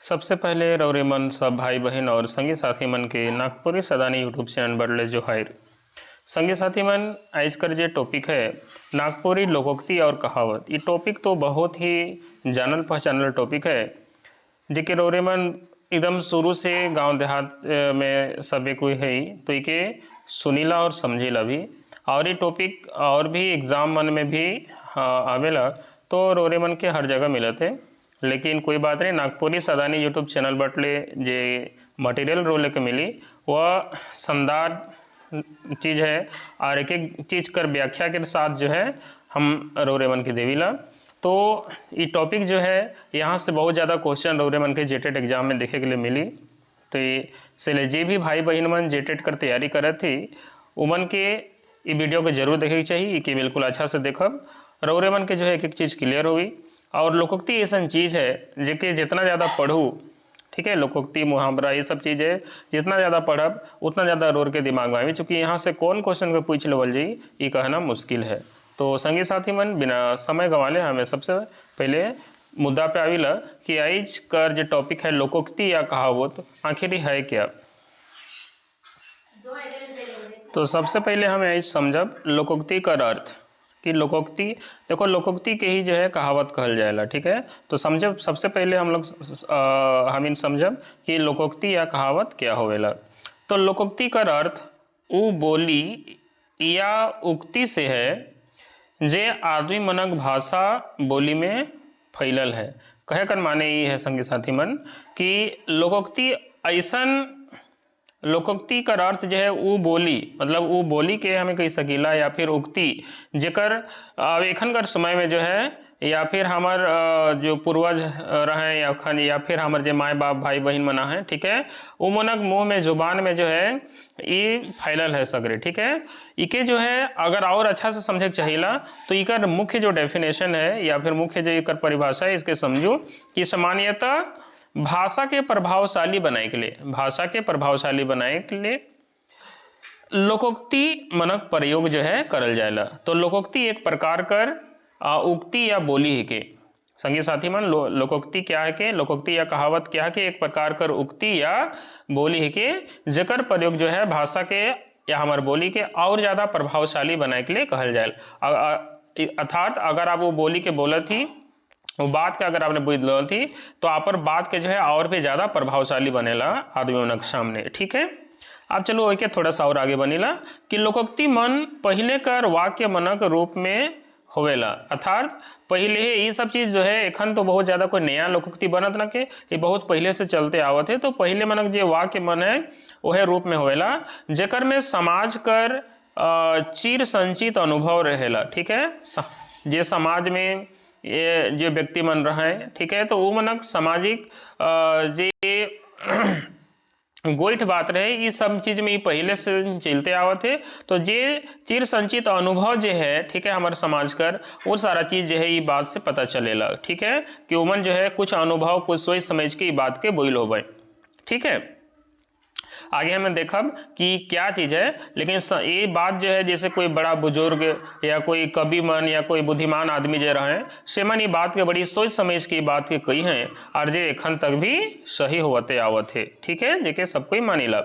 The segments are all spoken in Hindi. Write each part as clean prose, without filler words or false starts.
सबसे पहले रौरे मन सब भाई बहन और संगी साथी मन के नागपुरी सदानी यूट्यूब चैनल बड़ले जोहार। संगी साथी मन आज कर जे टॉपिक है नागपुरी लोकोक्ति और कहावत। ये टॉपिक तो बहुत ही जानल पहचानल टॉपिक है जेके रौरे मन एकदम शुरू से गांव देहात में सभी कोई है तो इके सुनीला और समझीला भी। और ये टॉपिक और भी एग्ज़ाम मन में भी आवेला तो रौरे मन के हर जगह मिलते है। लेकिन कोई बात नहीं, नागपुरी सदानी यूट्यूब चैनल बटले जे मटेरियल रो लेके मिली वह शानदार चीज़ है और एक एक चीज़ कर व्याख्या के साथ जो है हम रौरे मन की देवीला। तो ये टॉपिक जो है यहाँ से बहुत ज़्यादा क्वेश्चन रौरे मन के जेटेट एग्जाम में देखे के लिए मिली। तो ये इसलिए जे भी भाई बहन मन जेटेट कर तैयारी करे थी उमन के ये वीडियो को जरूर देखे चाहिए कि बिल्कुल अच्छा से देखब रौरे मन के जो है एक एक चीज़ क्लियर हुई। और लोकोक्ति ऐसा चीज़ है जेके जितना ज़्यादा पढ़ूँ, ठीक है, लोकोक्ति मुहावरा ये सब चीज़ है जितना ज़्यादा पढ़ब उतना ज़्यादा रोर के दिमाग में आवे, चूँकि यहाँ से कौन क्वेश्चन को पूछ लेवल जी ये कहना मुश्किल है। तो संगी साथी मन बिना समय गंवाले हमें सबसे पहले मुद्दा पे आविला कि आज कर जो टॉपिक है लोकोक्ति या कहावत आखिर है क्या। तो सबसे पहले हमें आज समझब लोकोक्ति का अर्थ कि लोकोक्ति देखो लोकोक्ति के ही जो है कहावत कहल जाएला, ठीक है। तो समझब सबसे पहले हम लोग हम समझब कि लोकोक्ति या कहावत क्या होवेला। तो लोकोक्ति का अर्थ वो बोली या उक्ति से है जे आदमी मनक भाषा बोली में फैलल है। कहे कर माने ये है संगी साथी मन कि लोकोक्ति ऐसन लोकोक्ति का अर्थ जो है वो बोली मतलब वो बोली के हमें कही सकीला या फिर उक्ति जेकर एखन कर समय में जो है या फिर हमार जो पूर्वज रहे या फिर हमार जो माए बाप भाई बहन मना है, ठीक है, वो मनक मुँह में जुबान में जो है ये फैलल है सगरे, ठीक है। इके जो है अगर और अच्छा से समझे चाहिए तो इकर मुख्य जो डेफिनेशन है या फिर मुख्य जो इकर परिभाषा है इसके समझू कि सामान्यतः भाषा के प्रभावशाली बनाए के लिए लोकोक्ति मनक प्रयोग जो है करल जाएला। तो लोकोक्ति एक प्रकार कर उक्ति या बोली है के संगी साथी मन लोकोक्ति क्या है के लोकोक्ति या कहावत क्या है के एक प्रकार कर उक्ति या बोली है के जेकर प्रयोग जो है भाषा के या हमार बोली के और ज़्यादा प्रभावशाली बनाए के लिए कहल जाए। अर्थात अगर आप वो बोली के बोलत ही वो बात के अगर आपने बुझ लो थी तो आप पर बात के जो है और भी ज़्यादा प्रभावशाली बनेला आदमियों के सामने, ठीक है। अब चलो वही के थोड़ा सा और आगे बनेला कि लोकोक्ति मन पहले कर वाक्य मनक रूप में होवेला। अर्थात पहले ही ये सब चीज़ जो है एखन तो बहुत ज़्यादा कोई नया लोकोक्ति बनत ना के ये बहुत पहले से चलते आवत है। तो पहले मनक जो वाक्य मन है वह रूप में होवेला जेकर में समाज कर चिर संचित अनुभव रहेला, ठीक है। जे समाज में ये जो व्यक्ति मन रहे, ठीक है, तो वो मनक सामाजिक जे गोइठ बात रहे ये सब चीज़ में ये पहले से चलते आवत है। तो जे चिर संचित अनुभव जो है, ठीक है, हमारे समाज कर वो सारा चीज़ जो है ये बात से पता चलेला, ठीक है, कि उमन जो है कुछ अनुभव कुछ सोच समझ के ये बात के बोल होवे, ठीक है। आगे हमें देखब कि क्या चीज़ है, लेकिन ये बात जो है जैसे कोई बड़ा बुजुर्ग या कोई कवि मन या कोई बुद्धिमान आदमी जो रहे से मन ये बात के बड़ी सोच समझ के बात के कही हैं और जे एखन तक भी सही होते आवत है, ठीक है, जेके सब कोई मानिला।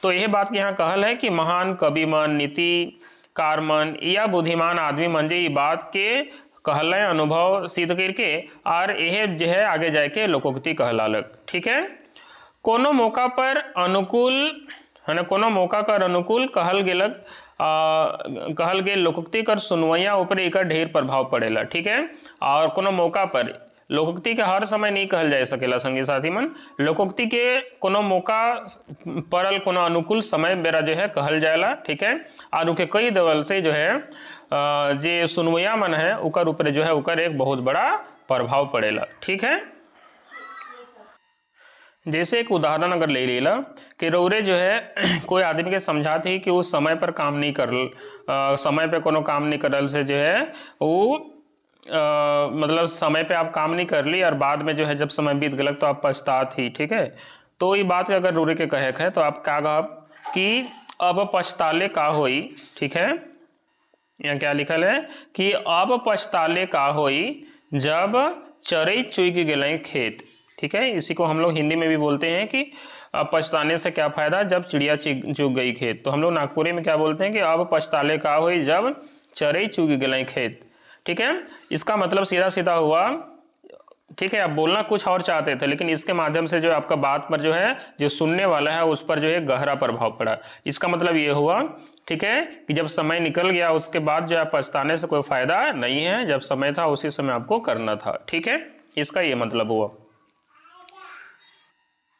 तो यह बात यहाँ कहल है कि महान कवि मन नीतिकार मन या बुद्धिमान आदमी मन जे ये बात के कहल अनुभव सिद्ध करके और यह जो है आगे जाके लोकोक्ति कहलालक, ठीक है। कोनो मौका पर अनुकूल है ना, कोनो मौका कर अनुकूल कहल गेल लोकोक्ति कर सुनवैया ऊपर एक ढेर प्रभाव पड़ेला, ठीक है। और कोनो मौका पर लोकोक्ति के हर समय नहीं कहल जा सकेला संगी साथी मन, लोकोक्ति के कोनो मौका परल कोनो अनुकूल समय बेरा जो है कहल जाएला, ठीक है। और उनके कई देवल से जो है जे सुनवैया मन है उकर ऊपर जो है उकर एक बहुत बड़ा प्रभाव पड़ेला, ठीक है। जैसे एक उदाहरण अगर ले लेला कि रौरे जो है कोई आदमी के समझाते ही कि वो समय पर काम नहीं करल समय पे कोनो काम नहीं करल से जो है वो मतलब समय पे आप काम नहीं कर ली और बाद में जो है जब समय बीत गलत तो आप पछतात ही, ठीक है। तो ये बात अगर रौरे के कहे है तो आप क्या कहब कि अब पछताले का होई, ठीक है। यहाँ क्या लिखल है कि अब पछताले का होई जब चरई चुग गेल खेत, ठीक है, इसी को हम लोग हिंदी में भी बोलते हैं कि पछताने से क्या फायदा जब चिड़िया चुग गई खेत। तो हम लोग नागपुरी में क्या बोलते हैं कि अब पछताले का हुई जब चरई चुग गई खेत। ठीक है, इसका मतलब सीधा सीधा हुआ, ठीक है, आप बोलना कुछ और चाहते थे लेकिन इसके माध्यम से जो है आपका बात पर जो है जो सुनने वाला है उस पर जो है गहरा प्रभाव पड़ा। इसका मतलब ये हुआ, ठीक है, कि जब समय निकल गया उसके बाद जो है पछताने से कोई फायदा नहीं है, जब समय था उसी समय आपको करना था। ठीक है, इसका ये मतलब हुआ।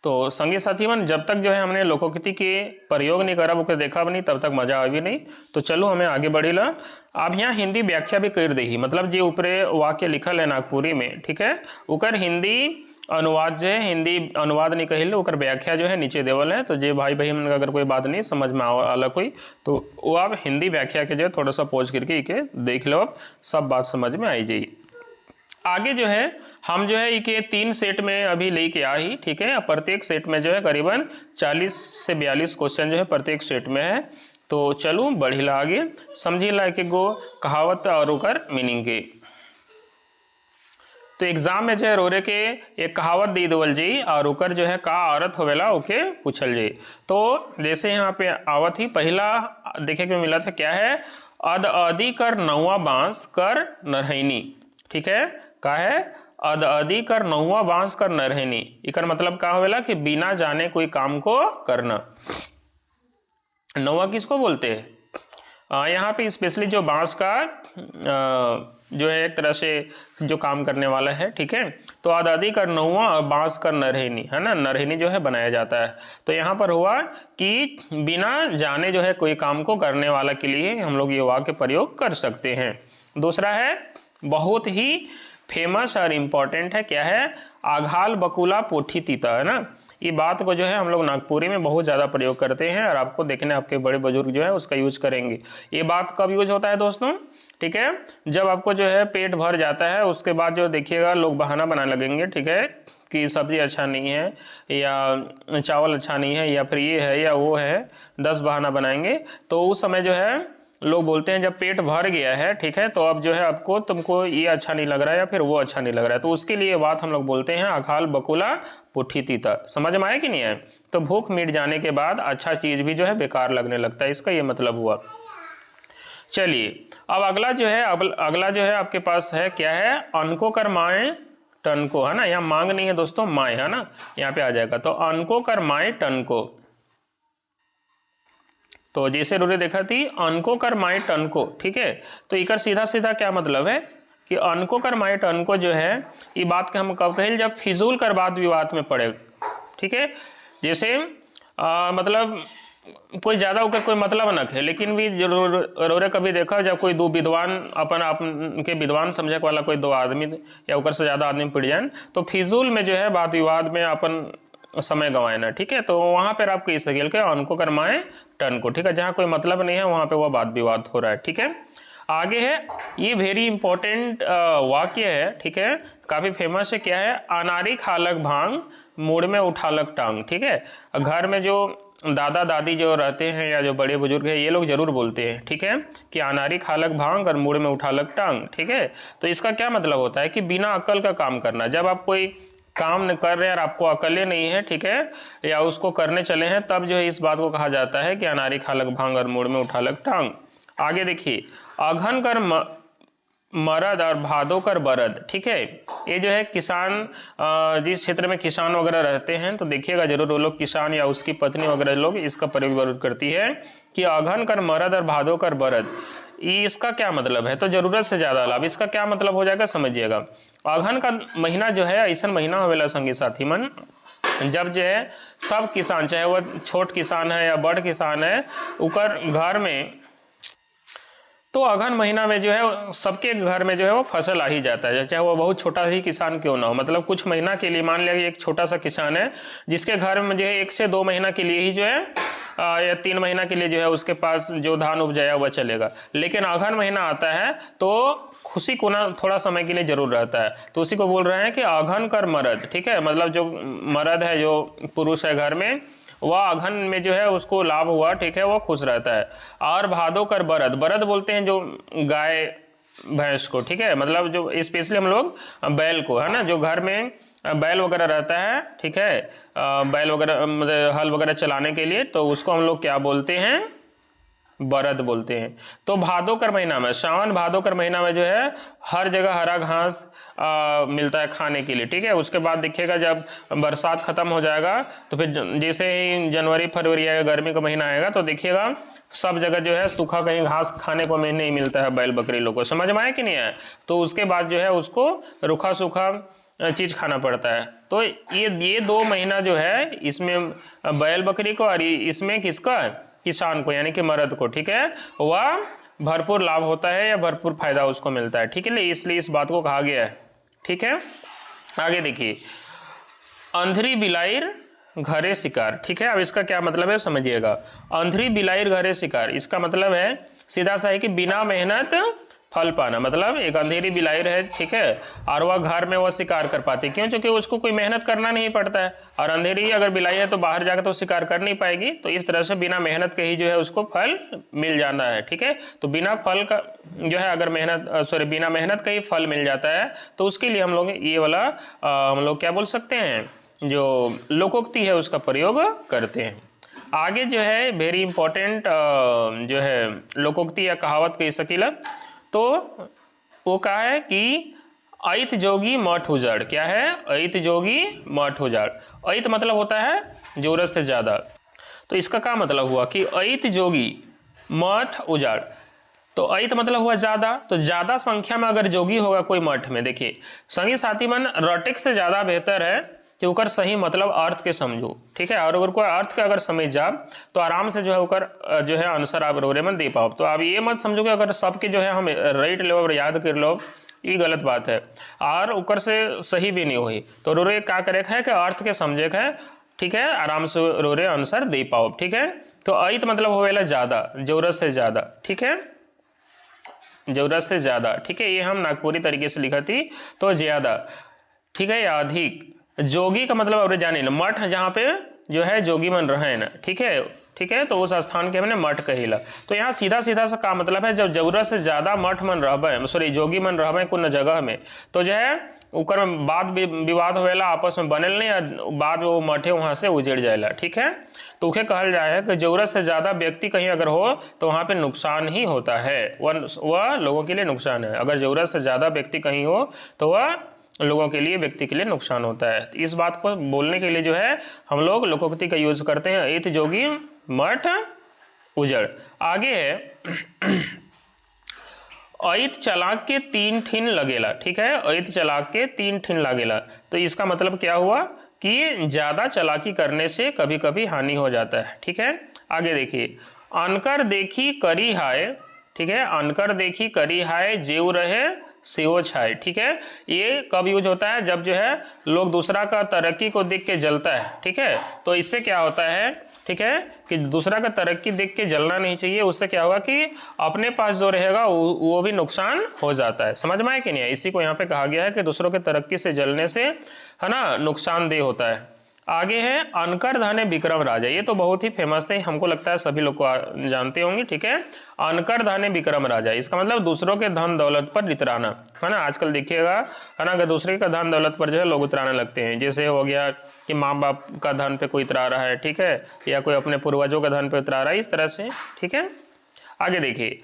तो संगी साथीवन, जब तक जो है हमने लोकोक्ति के प्रयोग नहीं करा, वो देखा भी नहीं, तब तक मजा आ भी नहीं। तो चलो हमें आगे बढ़े ला। अब यहाँ हिंदी व्याख्या भी कर दी, मतलब जो ऊपरे वाक्य लिखल है नागपुरी में, ठीक है, उकर हिंदी अनुवाद जो है, हिंदी अनुवाद नहीं कहिल, उकर व्याख्या जो है नीचे देवल है। तो जे भाई बहन अगर कोई बात नहीं समझ में आला कोई, तो वो आप हिंदी व्याख्या के जो है थोड़ा सा पहुँच करके इके देख लो, अब सब बात समझ में आई जाइए। आगे जो है हम जो है इके 3 सेट में अभी लेके आ ही, ठीक है, प्रत्येक सेट में जो है करीबन 40 से 42 क्वेश्चन जो है प्रत्येक सेट में है। तो चलो बढ़िला आगे समझिला एक गो कहावत और ओकर मीनिंग के। तो एग्जाम में जो है रोरे के एक कहावत दे देवल जी और ओकर जो है का अर्थ होवेला ओके पूछल जी। तो जैसे यहाँ पे आवत ही पहला देखे के मिला था, क्या है, अद अदी कर नौवा बांस कर नरहैनी। ठीक है, का है, अद अदी कर नौवा बांस कर नरहैनी। इकर मतलब का होवेला कि बिना जाने कोई काम को करना। नौवा किसको बोलते हैं, यहाँ पे स्पेशली जो बांस का जो है एक तरह से जो काम करने वाला है। ठीक है, तो आदादी कर नौवा और बांस कर नरहैनी, है ना, नरहैनी जो है बनाया जाता है। तो यहाँ पर हुआ कि बिना जाने जो है कोई काम को करने वाला के लिए हम लोग ये वाक्य प्रयोग कर सकते हैं। दूसरा है बहुत ही फेमस और इम्पॉर्टेंट है, क्या है, आघाल बकुला पोठी तीता, है ना। ये बात को जो है हम लोग नागपुरी में बहुत ज़्यादा प्रयोग करते हैं और आपको देखने आपके बड़े बुजुर्ग जो है उसका यूज करेंगे। ये बात कब यूज होता है दोस्तों, ठीक है, जब आपको जो है पेट भर जाता है उसके बाद जो देखिएगा लोग बहाना बनाने लगेंगे, ठीक है, कि सब्जी अच्छा नहीं है या चावल अच्छा नहीं है या फिर ये है या वो है, 10 बहाना बनाएंगे। तो उस समय जो है लोग बोलते हैं जब पेट भर गया है, ठीक है, तो अब जो है आपको तुमको ये अच्छा नहीं लग रहा है या फिर वो अच्छा नहीं लग रहा है, तो उसके लिए बात हम लोग बोलते हैं आघाल बकुला पुट्ठी तीता। समझ में आया कि नहीं है। तो भूख मिट जाने के बाद अच्छा चीज भी जो है बेकार लगने लगता है, इसका ये मतलब हुआ। चलिए अब अगला जो है अगला जो है आपके पास है, क्या है, अनको कर माए टनको, है ना, यहाँ मांग नहीं है दोस्तों, माए, है ना, यहाँ पे आ जाएगा। तो अनको कर माए टनको, तो जैसे रोरे देखा थी अनको कर माए टनको, ठीक है, तो इकर सीधा सीधा क्या मतलब है कि अनको कर माए टनको जो है ये बात के हम कब कहे, जब फिजूल कर वाद विवाद में पड़े। ठीक है, जैसे मतलब कोई ज़्यादा होकर कोई मतलब न है, लेकिन भी रोरे कभी देखा जब कोई दो विद्वान अपन के विद्वान समझे वाला कोई दो आदमी या ऊपर से ज़्यादा आदमी पड़ जाए, तो फिजूल में जो है वाद विवाद में अपन समय गंवाए ना। ठीक है, तो वहां पर आप कह सकेल के अनको कर माए टन को, ठीक है, जहां कोई मतलब नहीं है वहां पे वह वाद विवाद हो रहा है। ठीक है, आगे है, ये वेरी इंपॉर्टेंट वाक्य है, ठीक है, काफी फेमस है, क्या है, अनारी खालक भांग मुड़ में उठालक टांग। ठीक है, घर में जो दादा दादी जो रहते हैं या जो बड़े बुजुर्ग हैं ये लोग जरूर बोलते हैं, ठीक है, कि अनारी खालक भांग और मुड़ में उठालक टांग। ठीक है, तो इसका क्या मतलब होता है कि बिना अक्ल का काम करना। जब आप कोई काम कर रहे हैं और आपको अकल नहीं है, ठीक है, या उसको करने चले हैं, तब जो है इस बात को कहा जाता है कि अनारी खालक भांग और मुड़ में उठालक टांग। आगे देखिए, अघन कर मरद और भादो कर बरद। ठीक है, ये जो है किसान, जिस क्षेत्र में किसान वगैरह रहते हैं तो देखिएगा जरूर वो लोग, किसान या उसकी पत्नी वगैरह लोग इसका प्रयोग जरूर करती है कि अघन कर मरद और भादो कर बरद। इसका क्या मतलब है, तो जरूरत से ज्यादा लाभ, इसका क्या मतलब हो जाएगा समझिएगा। अघन का महीना जो है ऐसा महीना होवेला संगी साथी मन, जब जो है सब किसान, चाहे वह छोट किसान है या बड़ किसान है, उकर घर में, तो अघन महीना में जो है सबके घर में जो है वो फसल आ ही जाता है, चाहे वो बहुत छोटा ही किसान क्यों ना हो। मतलब कुछ महीना के लिए, मान लिया एक छोटा सा किसान है जिसके घर में जो है 1 से 2 महीना के लिए ही जो है या 3 महीना के लिए जो है उसके पास जो धान उपजाया हुआ चलेगा। लेकिन अघन महीना आता है तो खुशी को ना थोड़ा समय के लिए जरूर रहता है, तो उसी को बोल रहे हैं कि अघन कर मरद। ठीक है, मतलब जो मरद है, जो पुरुष है घर में, वह अघन में जो है उसको लाभ हुआ, ठीक है, वो खुश रहता है। और भादो कर बरद, बरद बोलते हैं जो गाय भैंस को, ठीक है, मतलब जो स्पेशली हम लोग बैल को, है ना, जो घर में बैल वगैरह रहता है, ठीक है, बैल वगैरह मतलब हल वगैरह चलाने के लिए, तो उसको हम लोग क्या बोलते हैं, बरद बोलते हैं। तो भादोकर महीना में, सावन भादोकर महीना में जो है हर जगह हरा घास मिलता है खाने के लिए, ठीक है। उसके बाद देखिएगा जब बरसात खत्म हो जाएगा तो फिर जैसे ही जनवरी फरवरी आएगा, गर्मी का महीना आएगा, तो देखिएगा सब जगह जो है सूखा, कहीं घास खाने को नहीं मिलता है बैल बकरी लोग को, समझ में आया कि नहीं है। तो उसके बाद जो है उसको रूखा सूखा चीज़ खाना पड़ता है। तो ये 2 महीना जो है इसमें बैल बकरी को और इसमें किसका, किसान को, यानी कि मर्द को, ठीक है, वह भरपूर लाभ होता है या भरपूर फायदा उसको मिलता है, ठीक है, इसलिए इस बात को कहा गया है, ठीक है। आगे देखिए, अंधरी बिलाइर घरे शिकार, ठीक है। अब इसका क्या मतलब है समझिएगा। अंधरी बिलाइर घरे शिकार, इसका मतलब है सीधा सा है कि बिना मेहनत फल पाना, मतलब एक अंधेरी बिलाइर है, ठीक है, और वह घर में वह शिकार कर पाती, क्यों, क्योंकि उसको कोई मेहनत करना नहीं पड़ता है, और अंधेरी अगर बिलाई है तो बाहर जाकर तो शिकार कर नहीं पाएगी, तो इस तरह से बिना मेहनत के ही जो है उसको फल मिल जाना है, ठीक है। तो बिना फल का जो है अगर बिना मेहनत का ही फल मिल जाता है, तो उसके लिए हम लोग ये वाला हम लोग क्या बोल सकते हैं, जो लोकोक्ति है उसका प्रयोग करते हैं। आगे जो है वेरी इंपॉर्टेंट जो है लोकोक्ति या कहावत कह सकीला, तो वो कहा है कि अइत जोगी मठ उजाड़, क्या है, अइत जोगी मठ उजाड़। अइत मतलब होता है जरूरत से ज़्यादा, तो इसका क्या मतलब हुआ कि अइत जोगी मठ उजाड़, तो अइत मतलब हुआ ज़्यादा, तो ज़्यादा संख्या में अगर जोगी होगा कोई मठ में, देखिए संगी साथी मन रटिक से ज़्यादा बेहतर है कि उकर सही मतलब अर्थ के समझो, ठीक है, और अगर कोई अर्थ के अगर समझ जा तो आराम से जो है उकर जो है आंसर आप रोरे में दे पाओ। तो आप ये मत समझो कि अगर सबके जो है हम राइट लो और याद कर लो, ये गलत बात है, और उकर से सही भी नहीं हुई, तो रोरे क्या करे है कि अर्थ के समझे है, ठीक है, आराम से रोरे आंसर दे पाओ, ठीक है। तो अइत मतलब होवेला ज़्यादा, जरूरत से ज़्यादा, ठीक है, जरूरत से ज़्यादा, ठीक है, ये हम नागपुरी तरीके से लिखा थी, तो ज़्यादा, ठीक है, या अधिक। जोगी का मतलब अब जाने ना, मठ जहाँ पे जो है जोगी मन रहे ना, ठीक है, ठीक है, तो उस स्थान के हमने मठ कहिला। तो यहाँ सीधा सीधा सा का मतलब है, जब जरूरत से ज़्यादा मठ मन रहबे, सॉरी जोगी मन रहबे कुछ जगह में, तो जो है ऊपर में वाद विवाद होएला, आपस में बनल नहीं, बाद वो मठे वहाँ से उजड़ जाएला, ठीक है। तो उसे कहल जाए कि जरूरत से ज़्यादा व्यक्ति कहीं अगर हो तो वहाँ पे नुकसान ही होता है, वह लोगों के लिए नुकसान है। अगर जरूरत से ज़्यादा व्यक्ति कहीं हो तो वह लोगों के लिए, व्यक्ति के लिए नुकसान होता है। तो इस बात को बोलने के लिए जो है हम लोग लोकोक्ति का यूज करते हैं, अइत जोगी मठ उजड़। आगे है अइत चलाक के 3 ठिन लगेला, ठीक है, अइत चलाक के 3 ठिन लगेला। तो इसका मतलब क्या हुआ कि ज़्यादा चालाकी करने से कभी कभी हानि हो जाता है, ठीक है। आगे देखिए, अनकर देखी करी हाय, ठीक है, अनकर देखी करी हाय जेव रहे सेव छाए, ठीक है। ये कब यूज होता है, जब जो है लोग दूसरा का तरक्की को देख के जलता है, ठीक है। तो इससे क्या होता है, ठीक है, कि दूसरा का तरक्की देख के जलना नहीं चाहिए, उससे क्या होगा कि अपने पास जो रहेगा वो भी नुकसान हो जाता है, समझ में आया कि नहीं है। इसी को यहाँ पे कहा गया है कि दूसरों के तरक्की से जलने से है ना नुकसानदेह होता है। आगे है अनकर धने विक्रम राजा, ये तो बहुत ही फेमस है, हमको लगता है सभी लोग को जानते होंगे, ठीक है। अनकर धने विक्रम राजा, इसका मतलब दूसरों के धन दौलत पर इतराना, है ना। आजकल देखिएगा है ना, कि दूसरे का धन दौलत पर जो है लोग उतराने लगते हैं, जैसे हो गया कि माँ बाप का धन पे कोई उतरा रहा है, ठीक है, या कोई अपने पूर्वजों का धन पे उतरा रहा है, इस तरह से, ठीक है। आगे देखिए,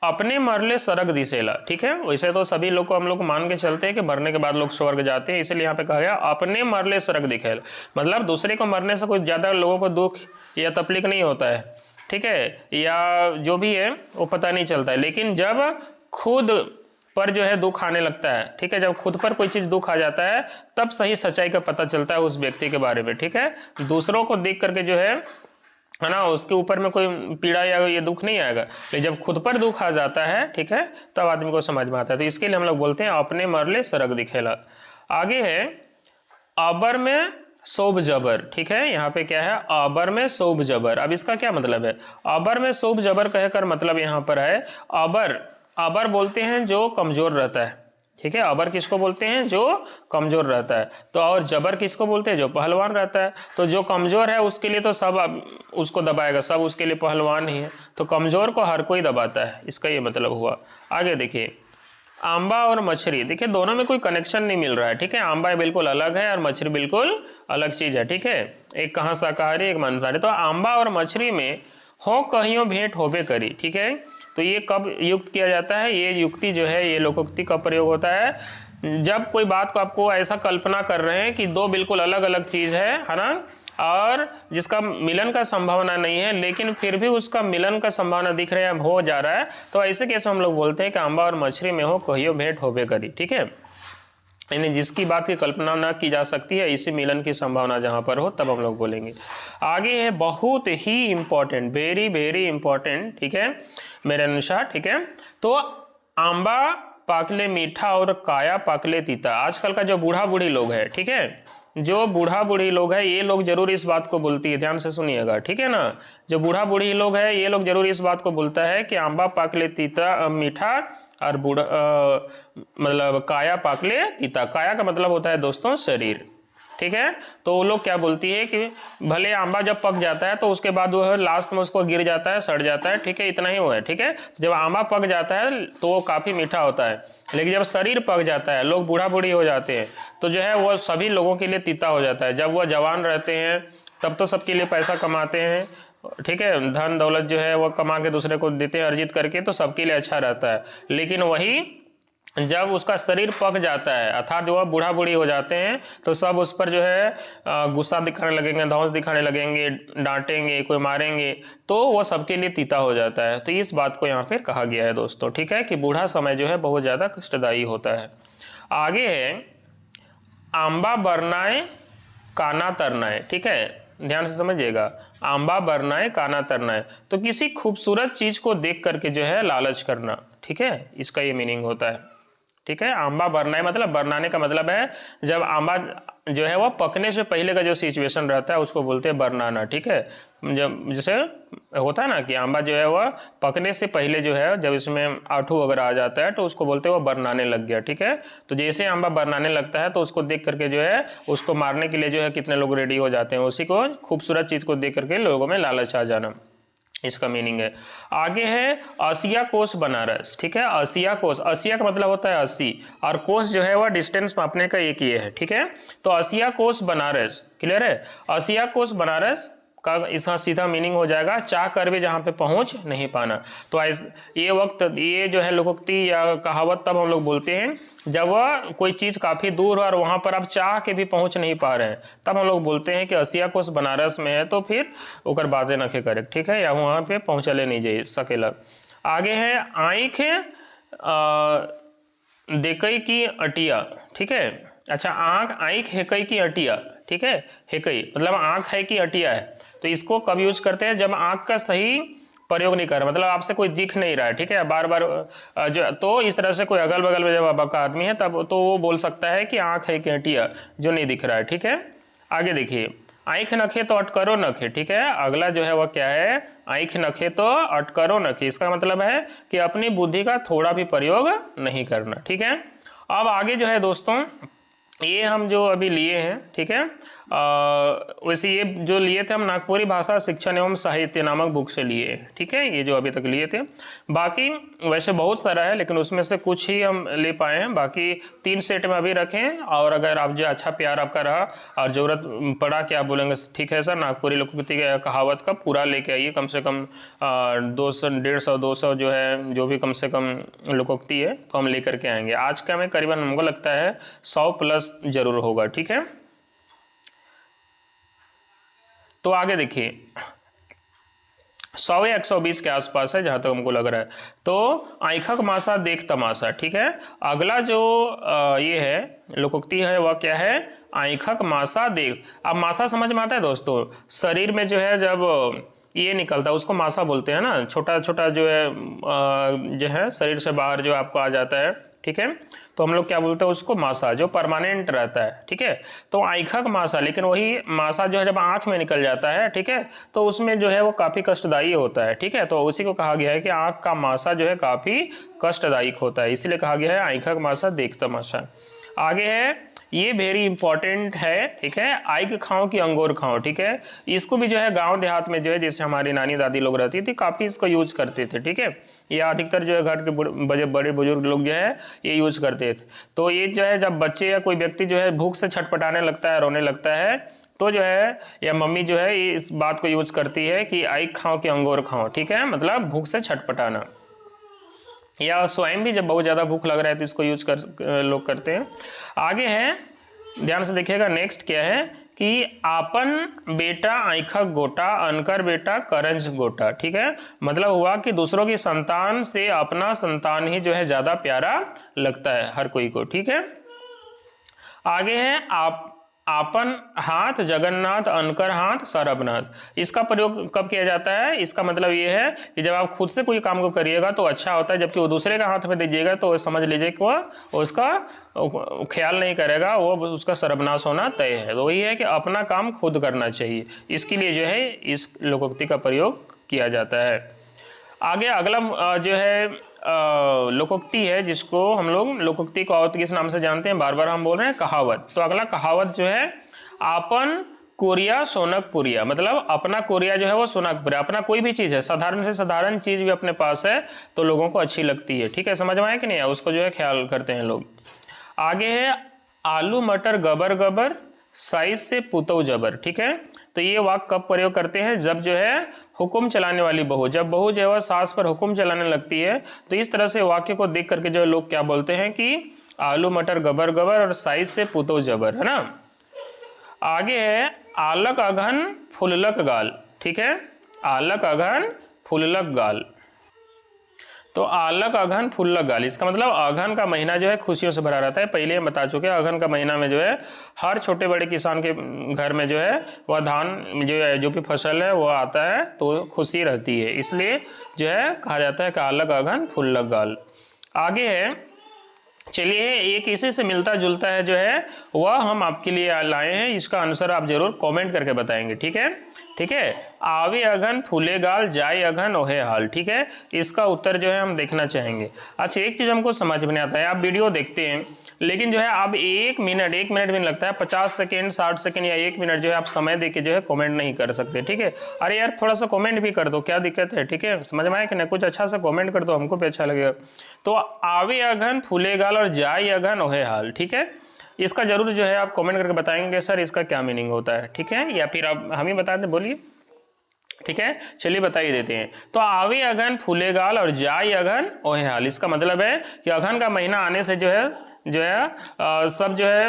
अपने मरले स्वर्ग दिसेला, ठीक है। वैसे तो सभी लोग को हम लोग मान के चलते हैं कि मरने के बाद लोग स्वर्ग जाते हैं, इसलिए यहाँ पे कहा गया अपने मरले स्वर्ग दिखेला, मतलब दूसरे को मरने से कोई ज़्यादा लोगों को दुख या तकलीफ नहीं होता है, ठीक है, या जो भी है वो पता नहीं चलता है। लेकिन जब खुद पर जो है दुख आने लगता है, ठीक है, जब खुद पर कोई चीज़ दुख आ जाता है तब सही सच्चाई का पता चलता है उस व्यक्ति के बारे में, ठीक है। दूसरों को देख करके जो है ना, उसके ऊपर में कोई पीड़ा या ये दुख नहीं आएगा, लेकिन जब खुद पर दुख आ जाता है, ठीक है, तब आदमी को समझ में आता है। तो इसके लिए हम लोग बोलते हैं अपने मरले स्वर्ग दिखेला। आगे है अबर में सोब जबर, ठीक है, यहाँ पे क्या है, अबर में सोब जबर। अब इसका क्या मतलब है, अबर में सोब जबर कहकर मतलब यहाँ पर है अबर बोलते हैं जो कमजोर रहता है, ठीक है। अबर किसको बोलते हैं, जो कमजोर रहता है। तो और जबर किसको बोलते हैं, जो पहलवान रहता है। तो जो कमजोर है उसके लिए तो सब उसको दबाएगा, सब उसके लिए पहलवान ही है, तो कमजोर को हर कोई दबाता है, इसका ये मतलब हुआ। आगे देखिए, आंबा और मछली, देखिए दोनों में कोई कनेक्शन नहीं मिल रहा है, ठीक है। आंबा बिल्कुल अलग है और मछली बिल्कुल अलग चीज़ है, ठीक है। एक कहाँ शाकाहारी एक मांसाहारी। तो आंबा और मछली में हो कहियो भेंट होबे करी, ठीक है। तो ये कब युक्त किया जाता है, ये युक्ति जो है ये लोकोक्ति कब प्रयोग होता है, जब कोई बात को आपको ऐसा कल्पना कर रहे हैं कि दो बिल्कुल अलग अलग चीज़ है ना, और जिसका मिलन का संभावना नहीं है लेकिन फिर भी उसका मिलन का संभावना दिख रहा है, हो जा रहा है, तो ऐसे केस में हम लोग बोलते हैं कि आंबा और मछली में हो कहियो भेंट होबे करी, ठीक है। यानी जिसकी बात की कल्पना ना की जा सकती है, इसी मिलन की संभावना जहाँ पर हो तब हम लोग बोलेंगे। आगे है बहुत ही इम्पोर्टेंट, वेरी वेरी इम्पोर्टेंट, ठीक है मेरे अनुसार, ठीक है। तो आंबा पाकले मीठा और काया पाकले तीता। आजकल का जो बूढ़ा बूढ़ी लोग है, ठीक है, जो बूढ़ा बूढ़ी लोग है ये लोग जरूर इस बात को बोलती है, ध्यान से सुनिएगा, ठीक है ना। जो बूढ़ा बूढ़ी लोग है ये लोग जरूर इस बात को बोलता है कि आंबा पाकले तीता मीठा और बूढ़ा मतलब काया पाकले तीता। काया का मतलब होता है दोस्तों शरीर, ठीक है। तो वो लोग क्या बोलती है कि भले आंबा जब पक जाता है तो उसके बाद वो लास्ट में उसको गिर जाता है, सड़ जाता है, ठीक है, इतना ही वो है, ठीक है। जब आंबा पक जाता है तो वो काफ़ी मीठा होता है, लेकिन जब शरीर पक जाता है, लोग बूढ़ा बूढ़ी हो जाते हैं, तो जो है वो सभी लोगों के लिए तीता हो जाता है। जब वह जवान रहते हैं तब तो सबके लिए पैसा कमाते हैं, ठीक है, धन दौलत जो है वो कमा के दूसरे को देते हैं अर्जित करके, तो सबके लिए अच्छा रहता है। लेकिन वही जब उसका शरीर पक जाता है अर्थात जो वह बूढ़ा बूढ़ी हो जाते हैं तो सब उस पर जो है गुस्सा दिखाने लगेंगे, धौंस दिखाने लगेंगे, डांटेंगे, कोई मारेंगे, तो वो सबके लिए तीता हो जाता है। तो इस बात को यहाँ पे कहा गया है दोस्तों, ठीक है, कि बूढ़ा समय जो है बहुत ज़्यादा कष्टदायी होता है। आगे है आंबा बरनाए काना तरनाए, ठीक है, ध्यान से समझिएगा। आंबा बरनाए काना तरनाए, तो किसी खूबसूरत चीज़ को देख करके जो है लालच करना, ठीक है, इसका ये मीनिंग होता है, ठीक है। आंबा बरनाए मतलब बरनाने का मतलब है जब आंबा जो है वह पकने से पहले का जो सिचुएशन रहता है उसको बोलते हैं बरनाना, ठीक है। जब जैसे होता है ना कि आंबा जो है वह पकने से पहले जो है जब इसमें आठू वगैरह आ जाता है तो उसको बोलते हैं वह बरनाने लग गया, ठीक है। तो जैसे आंबा बरनाने लगता है तो उसको देख करके जो है उसको मारने के लिए जो है कितने लोग रेडी हो जाते हैं, उसी को खूबसूरत चीज़ को देख करके लोगों में लालच आ जाना, इसका मीनिंग है। आगे है असिया कोस बनारस, ठीक है। असिया कोस, असिया का मतलब होता है 80 और कोस जो है वह डिस्टेंस मापने का एक ये है, ठीक है। तो असिया कोस बनारस, क्लियर है। असिया कोस बनारस का इसका सीधा मीनिंग हो जाएगा चाह कर भी जहाँ पे पहुँच नहीं पाना। तो ये वक्त ये जो है लोकोक्ति या कहावत तब हम लोग बोलते हैं जब वह कोई चीज़ काफ़ी दूर और वहाँ पर आप चाह के भी पहुँच नहीं पा रहे हैं, तब हम लोग बोलते हैं कि असिया कोस बनारस में है, तो फिर ओकर बातें नखे करे, ठीक है, या वहाँ पे पहुँचले नहीं जा सकेला। आगे है आँख देखई की अटिया, ठीक है। अच्छा, आँख हेकई की अटिया, ठीक है। हेकई मतलब आँख है कि अटिया है, तो इसको कब यूज करते हैं जब आँख का सही प्रयोग नहीं कर रहा, मतलब आपसे कोई दिख नहीं रहा है, ठीक है, बार बार जो, तो इस तरह से कोई अगल बगल में जब आपका आदमी है तब तो वो बोल सकता है कि आँख है कि अटिया जो नहीं दिख रहा है, ठीक है। आगे देखिए आँख नखे तो अटकरो नखे, ठीक है। अगला जो है वह क्या है, आँख नखे तो अटकरो नखे, इसका मतलब है कि अपनी बुद्धि का थोड़ा भी प्रयोग नहीं करना, ठीक है। अब आगे जो है दोस्तों ये हम जो अभी लिए हैं, ठीक है, वैसे ये जो लिए थे हम नागपुरी भाषा शिक्षण एवं साहित्य नामक बुक से लिए, ठीक है, ये जो अभी तक लिए थे। बाकी वैसे बहुत सारा है लेकिन उसमें से कुछ ही हम ले पाए हैं, बाकी 3 सेट में अभी रखें। और अगर आप जो अच्छा प्यार आपका रहा और ज़रूरत पड़ा कि आप बोलेंगे ठीक है सर नागपुरी लोकोक्ति कहावत का पूरा लेके आइए, कम से कम 200 150 200 जो है जो भी कम से कम लोकोक्ति है तो हम लेकर के आएंगे। आज का में करीबन हमको लगता है 100 प्लस जरूर होगा, ठीक है। तो आगे देखिए 100 या 120 के आसपास है जहाँ तक हमको लग रहा है। तो आँखक मासा देख तमाशा, ठीक है। अगला जो ये है लोकोक्ति है वह क्या है, आँखक मासा देख। अब मासा समझ में आता है दोस्तों, शरीर में जो है जब ये निकलता है उसको मासा बोलते हैं ना, छोटा छोटा जो है शरीर से बाहर जो आपको आ जाता है, ठीक है, तो हम लोग क्या बोलते हैं उसको मासा, जो परमानेंट रहता है, ठीक है। तो आँखक मासा, लेकिन वही मासा जो है जब आँख में निकल जाता है, ठीक है, तो उसमें जो है वो काफ़ी कष्टदायी होता है, ठीक है। तो उसी को कहा गया है कि आँख का मासा जो है काफ़ी कष्टदायक होता है, इसलिए कहा गया है आँखक मासा देख तमाशा। आगे है ये वेरी इंपॉर्टेंट है, ठीक है। आई के खाओ कि अंगूर खाओ, ठीक है। इसको भी जो है गांव देहात में जो है, जैसे हमारी नानी दादी लोग रहती थी, काफ़ी इसको यूज करते थे, ठीक है। ये अधिकतर जो है घर के बड़े बुजुर्ग लोग जो है ये यूज करते थे। तो ये जो है जब बच्चे या कोई व्यक्ति जो है भूख से छटपटाने लगता है, रोने लगता है, तो जो है या मम्मी जो है ये इस बात को यूज करती है कि आई खाओ कि अंगूर खाओ, ठीक है, मतलब भूख से छटपटाना। या स्वयं भी जब बहुत ज़्यादा भूख लग रहा है तो इसको यूज लोग करते हैं। आगे है, ध्यान से देखिएगा, नेक्स्ट क्या है कि आपन बेटा आँखक गोटा, अनकर बेटा करंज गोटा, ठीक है। मतलब हुआ कि दूसरों की संतान से अपना संतान ही जो है ज़्यादा प्यारा लगता है हर कोई को, ठीक है। आगे है आपन हाथ जगन्नाथ, अनकर हाथ सरबनाथ। इसका प्रयोग कब किया जाता है? इसका मतलब ये है कि जब आप खुद से कोई काम को करिएगा तो अच्छा होता है, जबकि वो दूसरे का हाथ में दीजिएगा तो समझ लीजिए कि वो उसका ख्याल नहीं करेगा, वो उसका सर्वनाश होना तय है। तो वही है कि अपना काम खुद करना चाहिए, इसके लिए जो है इस लोकोक्ति का प्रयोग किया जाता है। आगे अगला जो है लोकोक्ति है, जिसको हम लोग लोकोक्ति कहावत किस नाम से जानते हैं, बार बार हम बोल रहे हैं कहावत। तो अगला कहावत जो है आपन कोरिया सोनक पुरिया, मतलब अपना कोरिया जो है वो सोनक पुरिया। अपना कोई भी चीज़ है, साधारण से साधारण चीज़ भी अपने पास है तो लोगों को अच्छी लगती है, ठीक है, समझ में आया कि नहीं है, उसको जो है ख्याल करते हैं लोग। आगे है आलू मटर गबर गबर, साइज से पुतौ जबर, ठीक है। तो ये वाक्य कब प्रयोग करते हैं? जब जो है हुक्म चलाने वाली बहू, जब बहू जो है सास पर हुक्म चलाने लगती है, तो इस तरह से वाक्य को देख करके जो लोग क्या बोलते हैं कि आलू मटर गबर गबर और साइज से पुतौ जबर, है ना। आगे है आलक अघन फुललक गाल, ठीक है, आलक अघन फुललक गाल। तो आलक अघन फुल्लक गाल, इसका मतलब अघन का महीना जो है खुशियों से भरा रहता है। पहले हम बता चुके हैं, अघन का महीना में जो है हर छोटे बड़े किसान के घर में जो है वह धान जो भी फसल है वो आता है तो खुशी रहती है, इसलिए जो है कहा जाता है कि आलक अघन फुल्लक गाल। आगे है, चलिए एक इसी से मिलता जुलता है जो है वह हम आपके लिए लाए हैं, इसका आंसर आप जरूर कमेंट करके बताएंगे, ठीक है, ठीक है। आवे अघन फूले गाल, जाए अघन ओहे हाल, ठीक है, इसका उत्तर जो है हम देखना चाहेंगे। अच्छा, एक चीज़ हमको समझ में नहीं आता है, आप वीडियो देखते हैं लेकिन जो है आप एक मिनट भी नहीं लगता है, 50 सेकेंड 60 सेकेंड या 1 मिनट जो है आप समय दे के जो है कमेंट नहीं कर सकते, ठीक है। अरे यार थोड़ा सा कमेंट भी कर दो, क्या दिक्कत है, ठीक है, समझ में आया कि नहीं, कुछ अच्छा सा कमेंट कर दो, हमको भी अच्छा लगेगा। तो आवे अघन फूले गाल और जाए अघन ओहे हाल, ठीक है, इसका जरूर जो है आप कमेंट करके बताएंगे सर इसका क्या मीनिंग होता है, ठीक है, या फिर आप हम ही बता दें, बोलिए, ठीक है, चलिए बता ही देते हैं। तो आवे अघन फूले गाल और जाए अघन ओहे हाल, इसका मतलब है कि अघन का महीना आने से जो है सब जो है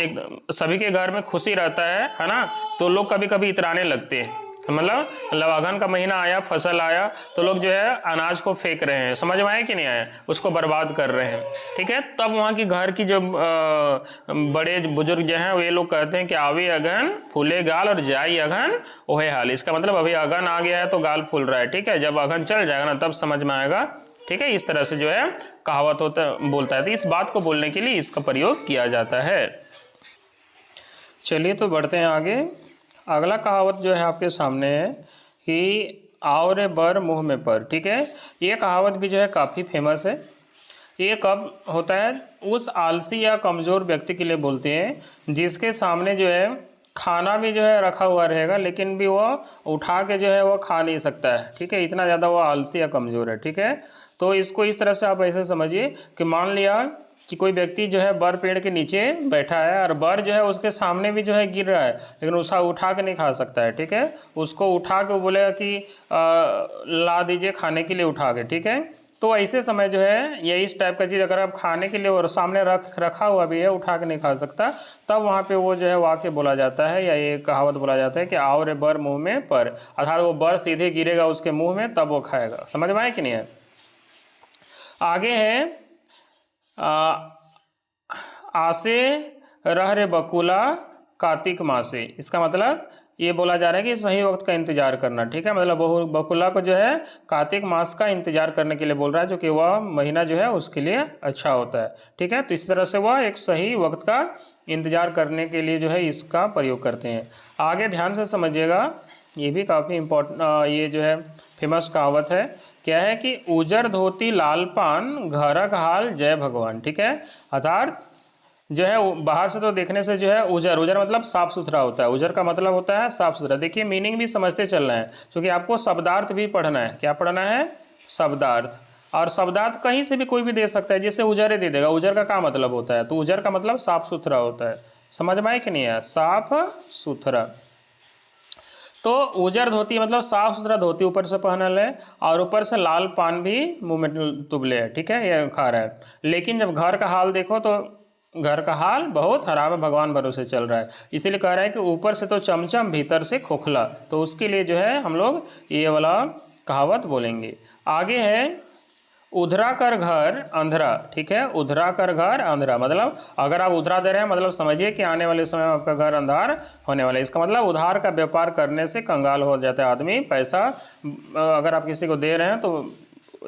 एक सभी के घर में खुशी रहता है ना, तो लोग कभी कभी इतराने लगते हैं, मतलब अघन का महीना आया, फसल आया तो लोग जो है अनाज को फेंक रहे हैं, समझ में आया कि नहीं आया, उसको बर्बाद कर रहे हैं, ठीक है। तब वहाँ की घर की जो बड़े बुजुर्ग जो हैं वे लोग कहते हैं कि आवे अघन फूले गाल और जाई अघन ओहे हाल, इसका मतलब अभी अघन आ गया है तो गाल फूल रहा है, ठीक है, जब अघन चल जाएगा ना तब समझ में आएगा, ठीक है। इस तरह से जो है कहावत बोलता है, तो इस बात को बोलने के लिए इसका प्रयोग किया जाता है। चलिए तो बढ़ते हैं आगे। अगला कहावत जो है आपके सामने है कि आओ रे बर मुँह में पर, ठीक है। ये कहावत भी जो है काफ़ी फेमस है। ये कब होता है? उस आलसी या कमज़ोर व्यक्ति के लिए बोलते हैं जिसके सामने जो है खाना भी जो है रखा हुआ रहेगा लेकिन भी वह उठा के जो है वह खा नहीं सकता है, ठीक है, इतना ज़्यादा वो आलसी या कमज़ोर है, ठीक है। तो इसको इस तरह से आप ऐसे समझिए कि मान लिया कि कोई व्यक्ति जो है बर पेड़ के नीचे बैठा है और बर जो है उसके सामने भी जो है गिर रहा है लेकिन उसका उठा के नहीं खा सकता है, ठीक है, उसको उठा के बोलेगा कि ला दीजिए खाने के लिए उठा के, ठीक है। तो ऐसे समय जो है ये इस टाइप का चीज़ अगर आप खाने के लिए और सामने रखा हुआ भी है, उठा के नहीं खा सकता, तब वहाँ पे वो जो है वाक्य बोला जाता है या ये कहावत बोला जाता है कि आओ रे बर मुँह में पर, अर्थात वो बर सीधे गिरेगा उसके मुँह में तब वो खाएगा, समझ में आया कि नहीं है। आगे है आसे रह रे बकुला कार्तिक मासे, इसका मतलब ये बोला जा रहा है कि सही वक्त का इंतजार करना, ठीक है, मतलब बकुला को जो है कार्तिक मास का इंतजार करने के लिए बोल रहा है, जो कि वह महीना जो है उसके लिए अच्छा होता है, ठीक है। तो इस तरह से वह एक सही वक्त का इंतजार करने के लिए जो है इसका प्रयोग करते हैं। आगे ध्यान से समझिएगा, ये भी काफ़ी इम्पोर्टेंट ये जो है फेमस कहावत है, क्या है कि उजर धोती लाल पान घरक हाल जय भगवान, ठीक है, अर्थात जो है बाहर से तो देखने से जो है उजर, उजर मतलब साफ सुथरा होता है, उजर का मतलब होता है साफ सुथरा। देखिए मीनिंग भी समझते चलना है, क्योंकि आपको शब्दार्थ भी पढ़ना है। क्या पढ़ना है? शब्दार्थ। और शब्दार्थ कहीं से भी कोई भी दे सकता है, जैसे उजर दे देगा, उजर का क्या मतलब होता है? तो उजर का मतलब साफ सुथरा होता है। समझ में आए कि नहीं है? साफ सुथरा। तो उजर धोती मतलब साफ सुथरा धोती ऊपर से पहनल है, और ऊपर से लाल पान भी मुंह में तुबले है, ठीक है, ये खा रहा है। लेकिन जब घर का हाल देखो तो घर का हाल बहुत खराब है, भगवान भरोसे चल रहा है। इसीलिए कह रहा है कि ऊपर से तो चमचम भीतर से खोखला। तो उसके लिए जो है हम लोग ये वाला कहावत बोलेंगे। आगे है उधरा कर घर अंधरा, ठीक है, उधरा कर घर अंधरा मतलब अगर आप उधरा दे रहे हैं मतलब समझिए कि आने वाले समय में आपका घर अंधार होने वाला है। इसका मतलब उधार का व्यापार करने से कंगाल हो जाता है आदमी। पैसा अगर आप किसी को दे रहे हैं तो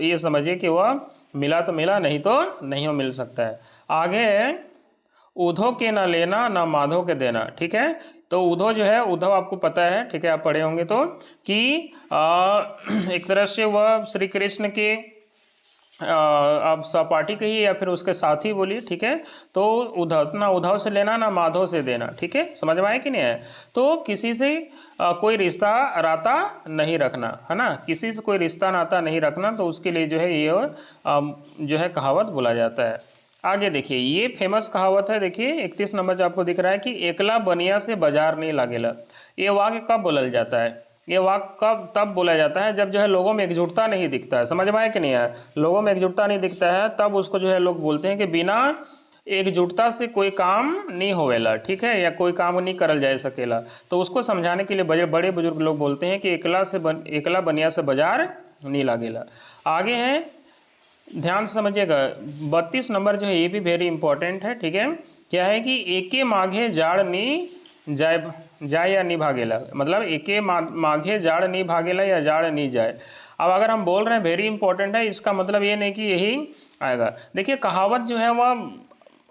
ये समझिए कि वह मिला तो मिला, नहीं तो नहीं मिल सकता है। आगे है उधो के ना लेना ना माधो के देना, ठीक है। तो उधो जो है, उद्धव आपको पता है, ठीक है, आप पढ़े होंगे तो, कि एक तरह से वह श्री कृष्ण के आप सहपाठी कहिए या फिर उसके साथी बोलिए, ठीक है। तो उद्धव ना उद्धव से लेना ना माधव से देना, ठीक है, समझ में आए कि नहीं है? तो किसी से कोई रिश्ता नाता नहीं रखना, है ना, किसी से कोई रिश्ता नाता नहीं रखना, तो उसके लिए जो है ये जो है कहावत बोला जाता है। आगे देखिए, ये फेमस कहावत है, देखिए 31 नंबर जो आपको दिख रहा है कि एकला बनिया से बाजार नहीं लागेला। ये वाक्य कब बोला जाता है? ये वाक्य कब तब बोला जाता है जब जो है लोगों में एकजुटता नहीं दिखता है। समझ में आया कि नहीं है? लोगों में एकजुटता नहीं दिखता है तब उसको जो है लोग बोलते हैं कि बिना एकजुटता से कोई काम नहीं होवेला, ठीक है, या कोई काम नहीं करल जा सकेला। तो उसको समझाने के लिए बड़े बड़े बुजुर्ग लोग बोलते हैं कि एकला बनिया से बाजार नहीं लागेला। आगे है, ध्यान से समझिएगा, 32 नंबर जो है ये भी वेरी इंपॉर्टेंट है, ठीक है। क्या है कि एके माघे जाड़ नी जाए या नहीं भागेला, मतलब एके माघे जाड़ नहीं भागेला या जाड़ नहीं जाए। अब अगर हम बोल रहे हैं वेरी इंपॉर्टेंट है, इसका मतलब ये नहीं कि यही आएगा। देखिए कहावत जो है वह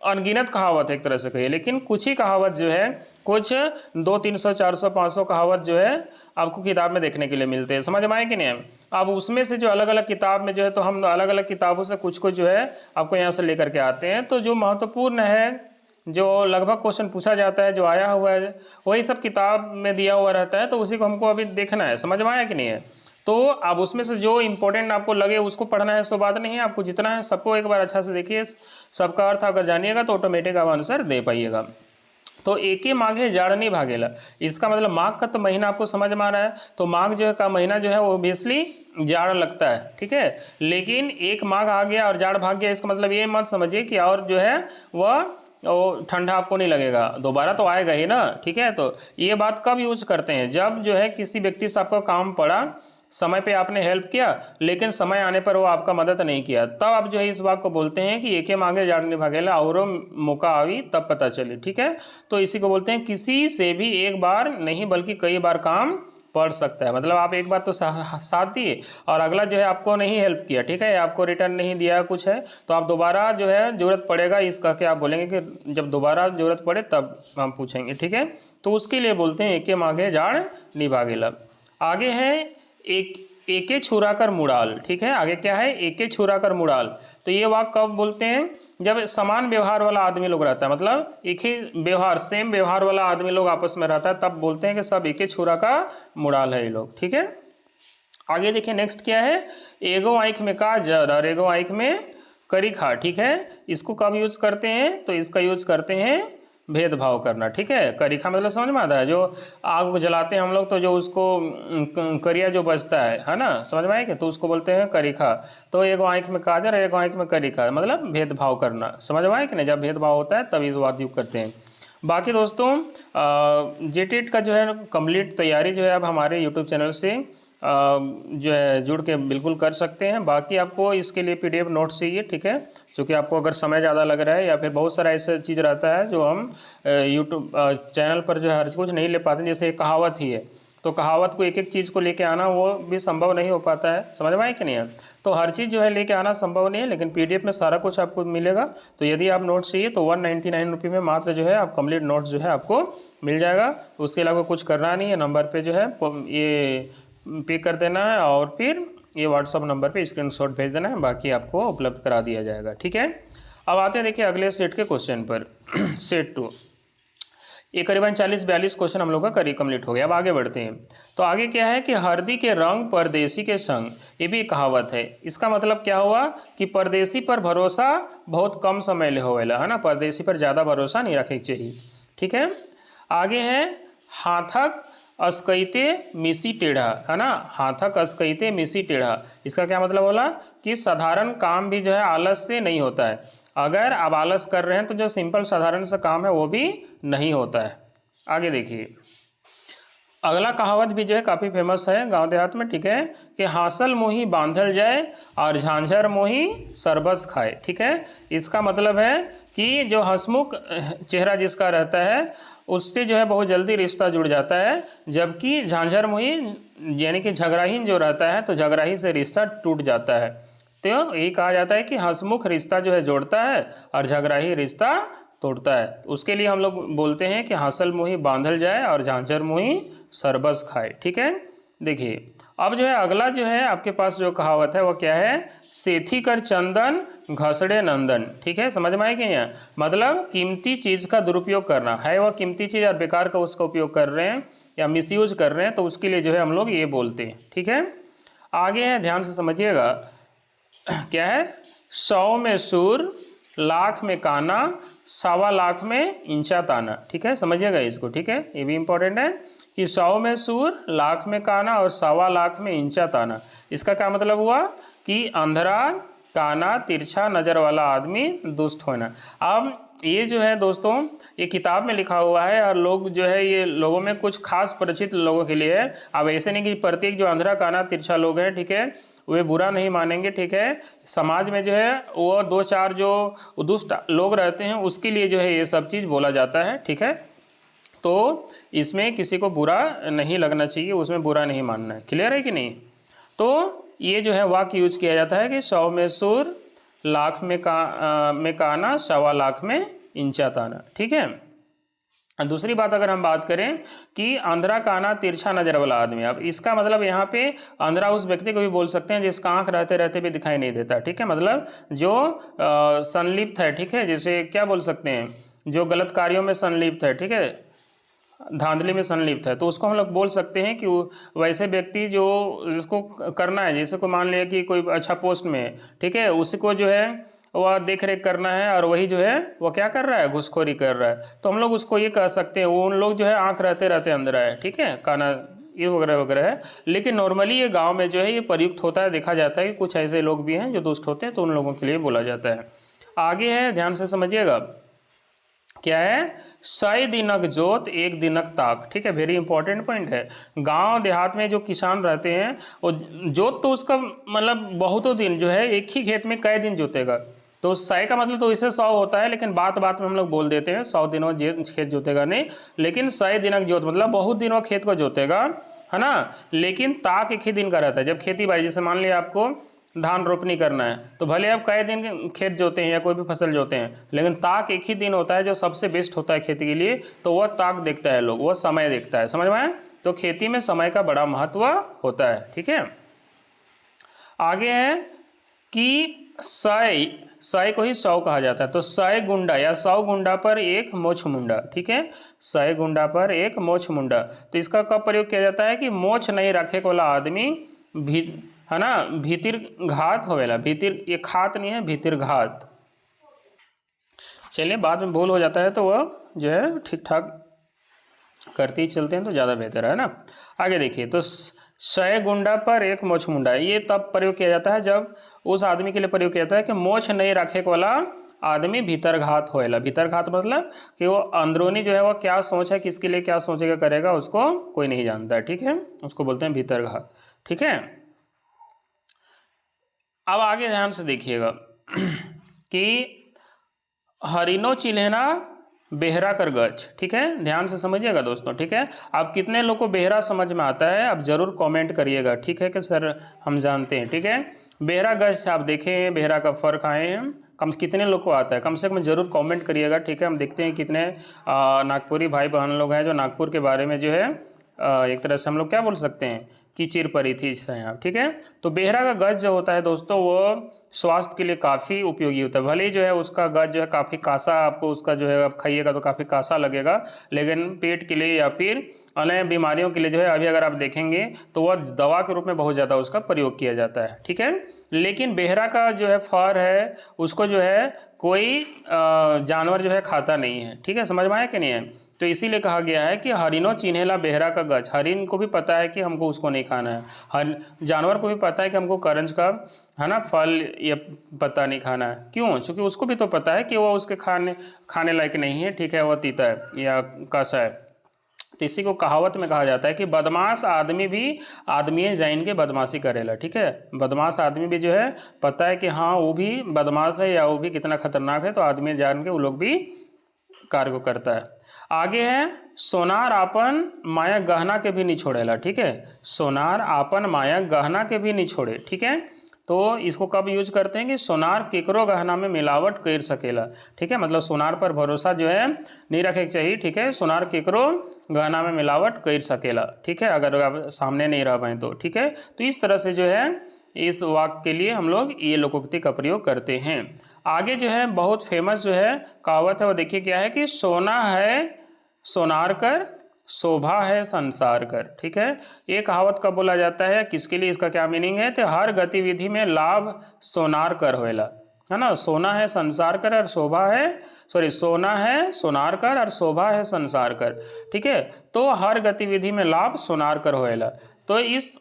अनगिनत कहावत है एक तरह से कहिए, लेकिन कुछ ही कहावत जो है, कुछ 200, 300, 400, 500 कहावत जो है आपको किताब में देखने के लिए मिलते हैं। समझ में आए कि नहीं? अब उसमें से जो अलग अलग किताब में जो है, तो हम अलग अलग किताबों से कुछ कुछ जो है आपको यहाँ से लेकर के आते हैं। तो जो महत्वपूर्ण है, जो लगभग क्वेश्चन पूछा जाता है, जो आया हुआ है, वही सब किताब में दिया हुआ रहता है, तो उसी को हमको अभी देखना है। समझ में आया कि नहीं है? तो अब उसमें से जो इंपॉर्टेंट आपको लगे उसको पढ़ना है, सो बात नहीं है। आपको जितना है सबको एक बार अच्छा से देखिए, सबका अर्थ अगर जानिएगा तो ऑटोमेटिक आप आंसर दे पाइएगा। तो एके माघे जाड़ नहीं भागेला, इसका मतलब माघ का तो महीना आपको समझ में आ रहा है। तो माघ जो है का महीना जो है वो ऑब्वियसली जाड़ लगता है, ठीक है। लेकिन एक माघ आ गया और जाड़ भाग गया, इसका मतलब ये मत समझिए कि और जो है वह ठंडा आपको नहीं लगेगा, दोबारा तो आएगा ही ना, ठीक है। तो ये बात कब यूज करते हैं? जब जो है किसी व्यक्ति से आपका काम पड़ा, समय पे आपने हेल्प किया, लेकिन समय आने पर वो आपका मदद नहीं किया, तब आप जो है इस बात को बोलते हैं कि एके मांगे जाड़ नहीं भागेला, और मौका आवी तब पता चली, ठीक है। तो इसी को बोलते हैं किसी से भी एक बार नहीं बल्कि कई बार काम पड़ सकता है। मतलब आप एक बार तो साथ दिए और अगला जो है आपको नहीं हेल्प किया, ठीक है, आपको रिटर्न नहीं दिया कुछ है, तो आप दोबारा जो है जरूरत पड़ेगा इस कह के आप बोलेंगे कि जब दोबारा जरूरत पड़े तब हम पूछेंगे, ठीक है। तो उसके लिए बोलते हैं एके मांगे जाड़ नहीं भागेला। आगे है एके छुरा कर मुड़ाल, ठीक है। आगे क्या है? एके छुरा कर मुड़ाल। तो ये वाक्य कब बोलते हैं? जब समान व्यवहार वाला आदमी लोग रहता है, मतलब एक ही व्यवहार, सेम व्यवहार वाला आदमी लोग आपस में रहता है, तब बोलते हैं कि सब एके छुरा का मुड़ाल है ये लोग, ठीक है। आगे देखिए नेक्स्ट क्या है, एगो आँख में काजल और एगो आँख में करीखा, ठीक है। इसको कब यूज करते हैं? तो इसका यूज करते हैं भेदभाव करना, ठीक है। करीखा मतलब समझ में आता है, जो आग को जलाते हैं हम लोग तो जो उसको करिया जो बचता है ना, समझ में आएगा, तो उसको बोलते हैं करीखा। तो एगो आँख में काजल और एगो आँख में करीखा मतलब भेदभाव करना, समझ में आए कि नहीं? जब भेदभाव होता है तभी इस बात यूज करते हैं। बाकी दोस्तों जेटेट का जो है कंप्लीट तैयारी जो है अब हमारे यूट्यूब चैनल से जो है जुड़ के बिल्कुल कर सकते हैं। बाकी आपको इसके लिए PDF नोट्स चाहिए, ठीक है, क्योंकि आपको अगर समय ज़्यादा लग रहा है या फिर बहुत सारा ऐसा चीज़ रहता है जो हम यूट्यूब चैनल पर जो है हर कुछ नहीं ले पाते, जैसे एक कहावत ही है, तो कहावत को एक एक चीज़ को लेके आना वो भी संभव नहीं हो पाता है, समझ में आए कि नहीं है? तो हर चीज़ जो है लेके आना संभव नहीं है, लेकिन PDF में सारा कुछ आपको मिलेगा। तो यदि आप नोट्स चाहिए तो 199 रुपये में मात्र जो है आप कंप्लीट नोट्स जो है आपको मिल जाएगा। उसके अलावा कुछ करना नहीं है, नंबर पे जो है ये पे कर देना है और फिर ये व्हाट्सअप नंबर पे स्क्रीनशॉट भेज देना है, बाकी आपको उपलब्ध करा दिया जाएगा, ठीक है। अब आते हैं देखिए अगले सेट के क्वेश्चन पर। Set two. ये करीबन 40-42 क्वेश्चन हम लोग का कंप्लीट हो गया। अब आगे बढ़ते हैं। तो आगे क्या है कि हरदी के रंग परदेसी के संग, ये भी कहावत है। इसका मतलब क्या हुआ कि परदेसी पर भरोसा बहुत कम समय ले होवेला, है ना, परदेसी पर ज़्यादा भरोसा नहीं रखे चाहिए। ठीक है, आगे है हाथक अस्कैते मिसी टेढ़ा, है ना, हाथक अस्कैते मिसी टेढ़ा। इसका क्या मतलब बोला कि साधारण काम भी जो है आलस से नहीं होता है। अगर आप आलस कर रहे हैं तो जो सिंपल साधारण सा काम है वो भी नहीं होता है। आगे देखिए, अगला कहावत भी जो है काफ़ी फेमस है गांव देहात में। ठीक है, कि हासल मोही बांधल जाए और झांझर मोही सरबस खाए। ठीक है, इसका मतलब है कि जो हंसमुख चेहरा जिसका रहता है उससे जो है बहुत जल्दी रिश्ता जुड़ जाता है, जबकि झांझर मोही यानी कि झगड़ाहीन जो रहता है तो झगड़ाही से रिश्ता टूट जाता है। तो यही कहा जाता है कि हंसमुख रिश्ता जो है जोड़ता है और झगड़ाही रिश्ता तोड़ता है। उसके लिए हम लोग बोलते हैं कि हासल मोही बांधल जाए और झांझर मोही सरबस खाए। ठीक है, देखिए अब जो है अगला जो है आपके पास जो कहावत है वो क्या है, सेथी कर चंदन घसड़े नंदन। ठीक है, समझ में आए कि नहीं? मतलब कीमती चीज़ का दुरुपयोग करना है, वह कीमती चीज़ और बेकार का उसका उपयोग कर रहे हैं या मिसयूज कर रहे हैं, तो उसके लिए जो है हम लोग ये बोलते हैं। ठीक है, आगे है, ध्यान से समझिएगा, क्या है, 100 में सूर, लाख में काना, 1.25 लाख में इंचा ताना। ठीक है, समझिएगा इसको। ठीक है, ये भी इंपॉर्टेंट है कि 100 में सूर, लाख में काना और 1.25 लाख में इंचा ताना। इसका क्या मतलब हुआ कि अंधरा, काना, तिरछा नज़र वाला आदमी दुष्ट होना। अब ये जो है दोस्तों ये किताब में लिखा हुआ है और लोग जो है ये लोगों में कुछ खास परिचित लोगों के लिए है। अब ऐसे नहीं कि प्रत्येक जो अंधरा, काना, तिरछा लोग हैं, ठीक है, वे बुरा नहीं मानेंगे। ठीक है, समाज में जो है वो 2-4 जो दुष्ट लोग रहते हैं उसके लिए जो है ये सब चीज़ बोला जाता है। ठीक है, तो इसमें किसी को बुरा नहीं लगना चाहिए, उसमें बुरा नहीं मानना है। क्लियर है कि नहीं? तो ये जो है वाक्य यूज किया जाता है कि 100 में सूर, लाख में काना, 1.25 लाख में इंचा ताना। ठीक है, दूसरी बात अगर हम बात करें कि अंधरा, काना, तिरछा नजर वाला आदमी, अब इसका मतलब यहाँ पे अंधरा उस व्यक्ति को भी बोल सकते हैं जिसका आंख रहते रहते भी दिखाई नहीं देता। ठीक है, मतलब जो संलिप्त है। ठीक है, जैसे क्या बोल सकते हैं, जो गलत कार्यों में संलिप्त है, ठीक है, धांधली में संलिप्त है, तो उसको हम लोग बोल सकते हैं कि वैसे व्यक्ति जो जिसको करना है, जैसे को मान लिया कि कोई अच्छा पोस्ट में है, ठीक है, उसको जो है वह देख रेख करना है और वही जो है वो क्या कर रहा है, घुसखोरी कर रहा है, तो हम लोग उसको ये कह सकते हैं वो उन लोग जो है आंख रहते रहते अंधेरा है। ठीक है, काना ये वगैरह वगैरह है। लेकिन नॉर्मली ये गांव में जो है ये प्रयुक्त होता है, देखा जाता है कि कुछ ऐसे लोग भी हैं जो दुष्ट होते हैं, तो उन लोगों के लिए बोला जाता है। आगे है, ध्यान से समझिएगा, क्या है, 100 दिनक जोत 1 दिनक ताक। ठीक है, वेरी इंपॉर्टेंट पॉइंट है। गांव देहात में जो किसान रहते हैं वो जोत तो उसका मतलब बहुतों दिन जो है एक ही खेत में कई दिन जोतेगा, तो 100 का मतलब तो इसे 100 होता है, लेकिन बात बात में हम लोग बोल देते हैं 100 दिनों खेत जोतेगा नहीं, लेकिन 100 दिनक जोत मतलब बहुत दिनों खेत को जोतेगा, है ना। लेकिन ताक एक ही दिन का रहता है। जब खेती बाड़ी, जैसे मान लिया आपको धान रोपनी करना है तो भले आप कई दिन खेत जोते हैं या कोई भी फसल जोते हैं, लेकिन ताक एक ही दिन होता है जो सबसे बेस्ट होता है खेती के लिए, तो वह ताक देखता है लोग, वह समय देखता है। समझ में आए? तो खेती में समय का बड़ा महत्व होता है। ठीक है, आगे है कि 100 को ही 100 कहा जाता है, तो 100 गुंडा या 100 गुंडा पर एक मोछ मुंडा। ठीक है, 100 गुंडा पर एक मोछ मुंडा, तो इसका कब प्रयोग किया जाता है कि मोछ नहीं रखे वाला आदमी भी, है ना, भीतर घात होवेला। भीतर ये खात नहीं है, भीतर घात। चलिए, बाद में भूल हो जाता है तो वह जो है ठीक ठाक करते ही चलते हैं तो ज़्यादा बेहतर है ना। आगे देखिए, तो 100 गुंडा पर एक मोछ मुंडा, ये तब प्रयोग किया जाता है जब उस आदमी के लिए प्रयोग किया जाता है कि मोछ नहीं रखे वाला आदमी भीतर घात होएला। भीतर घात मतलब कि वो अंदरूनी जो है वो क्या सोच है, किसके लिए क्या सोचेगा करेगा, उसको कोई नहीं जानता है। ठीक है, उसको बोलते हैं भीतर घात। ठीक है, अब आगे ध्यान से देखिएगा कि हरिनो चिल्हना बेहरा कर गच। ठीक है, ध्यान से समझिएगा दोस्तों। ठीक है, आप कितने लोग को बेहरा समझ में आता है आप जरूर कमेंट करिएगा। ठीक है कि सर हम जानते हैं। ठीक है, बेहरा गच आप देखे हैं, बेहरा का फ़र्क आए हैं, कम कितने लोग को आता है कम से कम जरूर कमेंट करिएगा। ठीक है, हम देखते हैं कितने नागपुरी भाई बहन लोग हैं जो नागपुर के बारे में जो है एक तरह से हम लोग क्या बोल सकते हैं की चिर पड़ी थी यहाँ, ठीक है। तो बेहरा का गज जो होता है दोस्तों वो स्वास्थ्य के लिए काफ़ी उपयोगी होता है। भले ही जो है उसका गज जो है काफ़ी कासा, आपको उसका जो है आप खाइएगा तो काफ़ी कासा लगेगा, लेकिन पेट के लिए या फिर अन्य बीमारियों के लिए जो है अभी अगर आप देखेंगे तो वह दवा के रूप में बहुत ज़्यादा उसका प्रयोग किया जाता है, ठीक है। लेकिन बेहरा का जो है फर है उसको जो है कोई जानवर जो है खाता नहीं है, ठीक है। समझ में आया कि नहीं है। तो इसीलिए कहा गया है कि हरिनो चिन्हेला बेहरा का गज। हरिन को भी पता है कि हमको उसको नहीं खाना है, हर जानवर को भी पता है कि हमको करंज का है ना फल या पत्ता नहीं खाना है। क्यों? क्योंकि उसको भी तो पता है कि वो उसके खाने लायक नहीं है, ठीक है, वह तीता है या कसा है। तो इसी को कहावत में कहा जाता है कि बदमाश आदमी भी आदमी जाइन के बदमाशी करेला, ठीक है। बदमाश आदमी भी जो है पता है कि हाँ वो भी बदमाश है या वो भी कितना खतरनाक है, तो आदमी जान के वो लोग भी कार्य को करता है। आगे है सोनार आपन माया गहना के भी नहीं छोड़ेला, ठीक है। सोनार आपन माया गहना के भी नहीं छोड़े, ठीक है। तो इसको कब यूज करते हैं कि सोनार केकरो गहना में मिलावट कर सकेला, ठीक है। मतलब सोनार पर भरोसा जो है नहीं रखे के चाहिए, ठीक है। सोनार केकरो गहना में मिलावट कर सकेला, ठीक है, अगर आप सामने नहीं रह पाए तो, ठीक है। तो इस तरह से जो है इस वाक्य के लिए हम लोग ये लोकोक्ति का प्रयोग करते हैं। आगे जो है बहुत फेमस जो है कहावत है वो देखिए क्या है कि सोना है सोनार कर, शोभा है संसार कर, ठीक है। ये कहावत कब बोला जाता है, किसके लिए, इसका क्या मीनिंग है। तो हर गतिविधि में लाभ सोनार कर होएला, है ना। सोना है संसार कर और शोभा है, सॉरी, सोना है सोनार कर और शोभा है संसार कर, ठीक है। तो हर गतिविधि में लाभ सोनार कर होएला। तो इस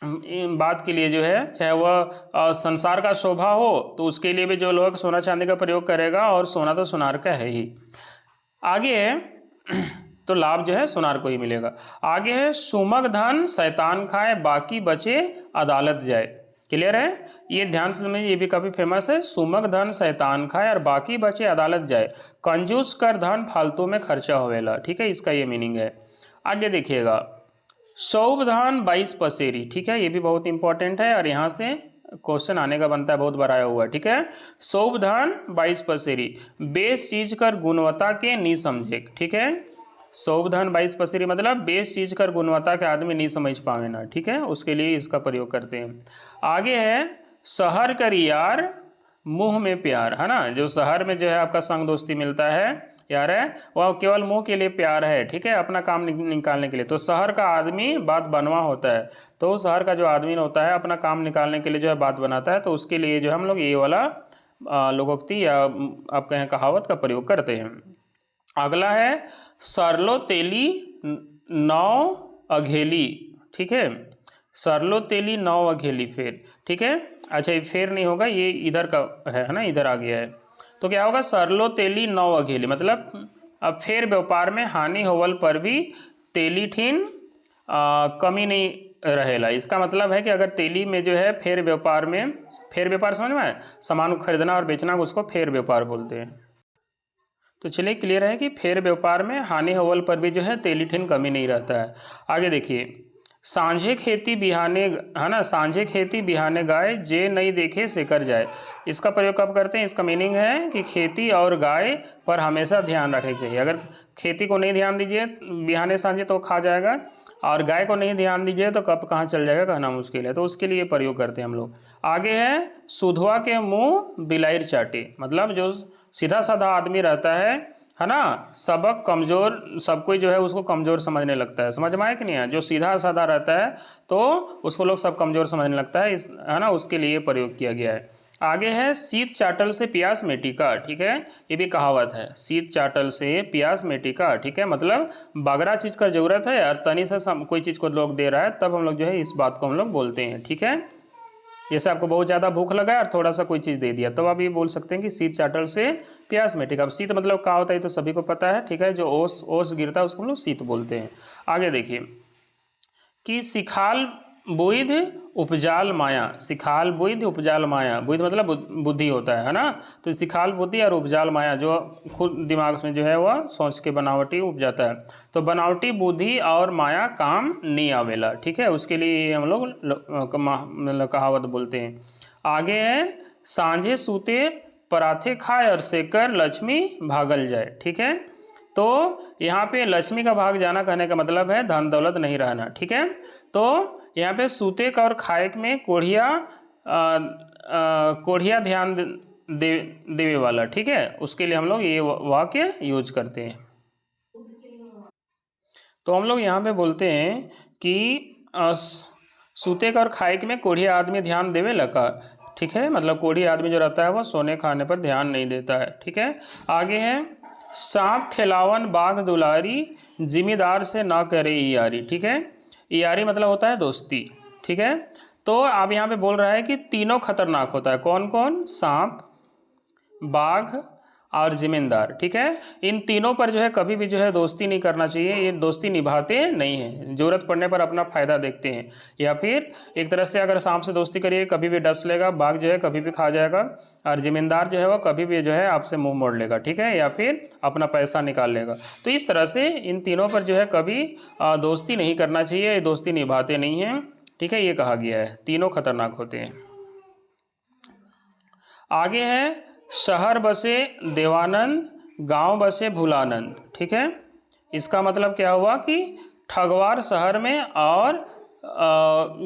बात के लिए जो है चाहे वह संसार का शोभा हो तो उसके लिए भी जो लोग सोना चांदी का प्रयोग करेगा, और सोना तो सोनार का है ही। आगे तो लाभ जो है सोनार को ही मिलेगा। आगे है सुमग धन शैतान खाए बाकी बचे अदालत जाए। क्लियर है, ये ध्यान से समझिए, ये भी काफ़ी फेमस है। सुमग धन शैतान खाए और बाकी बचे अदालत जाए, कंजूस कर धन फालतू में खर्चा होवेला, ठीक है, इसका ये मीनिंग है। आगे देखिएगा सौभ धान 22 पसेरी, ठीक है, ये भी बहुत इंपॉर्टेंट है और यहाँ से क्वेश्चन आने का बनता है, बहुत बार आया हुआ है, ठीक है। सौभ धान 22 पसेरी बेस चीज कर गुणवत्ता के नहीं समझे, ठीक है। सौभ धान 22 पसेरी मतलब बेस चीज कर गुणवत्ता के आदमी नहीं समझ पावे ना, ठीक है, उसके लिए इसका प्रयोग करते हैं। आगे है शहर कर यार मुंह में प्यार, है ना। जो शहर में जो है आपका संग दोस्ती मिलता है यार है वह केवल मुंह के लिए प्यार है, ठीक है, अपना काम निकालने के लिए। तो शहर का आदमी बात बनवा होता है, तो शहर का जो आदमी होता है अपना काम निकालने के लिए जो है बात बनाता है, तो उसके लिए जो हम लोग ये वाला लोकोक्ति या आप कहें कहावत का प्रयोग करते हैं। अगला है सरलो तेली नौ अघेली, ठीक है। सरलो तेली नौ अघेली फेर, ठीक है। अच्छा ये फेर नहीं होगा, ये इधर का है ना, इधर आ गया है। तो क्या होगा सरलो तेली नौ अघेली मतलब अब फेर व्यापार में हानि होवल पर भी तेली ठीन कमी नहीं रहेला। इसका मतलब है कि अगर तेली में जो है फेर व्यापार समझ में आए, सामान को खरीदना और बेचना उसको फेर व्यापार बोलते हैं। तो चलिए क्लियर है कि फेर व्यापार में हानि होवल पर भी जो है तेली ठीन कमी नहीं रहता है। आगे देखिए सांझे खेती बिहाने, है ना, सांझे खेती बिहाने गाय जे नहीं देखे से कर जाए। इसका प्रयोग कब करते हैं, इसका मीनिंग है कि खेती और गाय पर हमेशा ध्यान रखना चाहिए। अगर खेती को नहीं ध्यान दीजिए बिहाने सांझे तो खा जाएगा, और गाय को नहीं ध्यान दीजिए तो कब कहाँ चल जाएगा कहना मुश्किल है, तो उसके लिए प्रयोग करते हैं हम लोग। आगे है सुधवा के मुँह बिलाइर चाटे, मतलब जो सीधा साधा आदमी रहता है ना, सबक कमज़ोर, सब कोई जो है उसको कमज़ोर समझने लगता है। समझ में आया कि नहीं है, जो सीधा साधा रहता है तो उसको लोग सब कमज़ोर समझने लगता है, इस है ना, उसके लिए प्रयोग किया गया है। आगे है शीत चाटल से प्यास मिट्टी का, ठीक है, ये भी कहावत है, शीत चाटल से प्यास मिट्टी का, ठीक है। मतलब बगरा चीज़ का जरूरत है और तनी से कोई चीज़ को लोग दे रहा है तब हम लोग जो है इस बात को हम लोग बोलते हैं, ठीक है। जैसे आपको बहुत ज़्यादा भूख लगा है और थोड़ा सा कोई चीज़ दे दिया तो आप ये बोल सकते हैं कि शीत चाटल से प्यास मिटेगा। अब शीत मतलब क्या होता है तो सभी को पता है, ठीक है, जो ओस गिरता है उसको हम लोग शीत बोलते हैं। आगे देखिए कि सिखाल बुध उपजाल माया, सिखाल बुध उपजाल माया, बुध मतलब बुद्धि होता है ना, तो सिखाल बुद्धि और उपजाल माया जो खुद दिमाग में जो है वह सोच के बनावटी उपजाता है। तो बनावटी बुद्धि और माया काम नहीं आवेला, ठीक है, उसके लिए हम लोग मतलब कहावत बोलते हैं। आगे है सांझे सूते पराठे खाए और सेकर लक्ष्मी भागल जाए, ठीक है। तो यहाँ पे लक्ष्मी का भाग जाना कहने का मतलब है धन दौलत नहीं रहना, ठीक है। तो यहाँ पे सूतेक और खाएक में कोढ़िया ध्यान देवे वाला, ठीक है, उसके लिए हम लोग ये वाक्य यूज करते हैं। तो हम लोग यहाँ पे बोलते हैं कि सूतेक और खाएक में कोढ़िया आदमी ध्यान देवे लका, ठीक है, मतलब कोढ़ी आदमी जो रहता है वो सोने खाने पर ध्यान नहीं देता है, ठीक है। आगे है सांप खिलावन बाघ दुलारी जिम्मेदार से ना करे यारी, ठीक है। यारी मतलब होता है दोस्ती, ठीक है। तो आप यहाँ पे बोल रहा है कि तीनों खतरनाक होता है, कौन कौन, सांप, बाघ और जिम्मेदार, ठीक है। इन तीनों पर जो है कभी भी जो है दोस्ती नहीं करना चाहिए, ये दोस्ती निभाते नहीं हैं, ज़रूरत पड़ने पर अपना फ़ायदा देखते हैं। या फिर एक तरह से अगर सांप से दोस्ती करिए कभी भी डस लेगा, बाघ जो है कभी भी खा जाएगा, और जिम्मेदार जो है वो कभी भी जो है आपसे मुंह मोड़ लेगा, ठीक है, या फिर अपना पैसा निकाल लेगा। तो इस तरह से इन तीनों पर जो है कभी दोस्ती नहीं करना चाहिए, ये दोस्ती निभाते नहीं हैं, ठीक है, ये कहा गया है, तीनों खतरनाक होते हैं। आगे है शहर बसे देवानंद गांव बसे भूलानंद, ठीक है। इसका मतलब क्या हुआ कि ठगवार शहर में और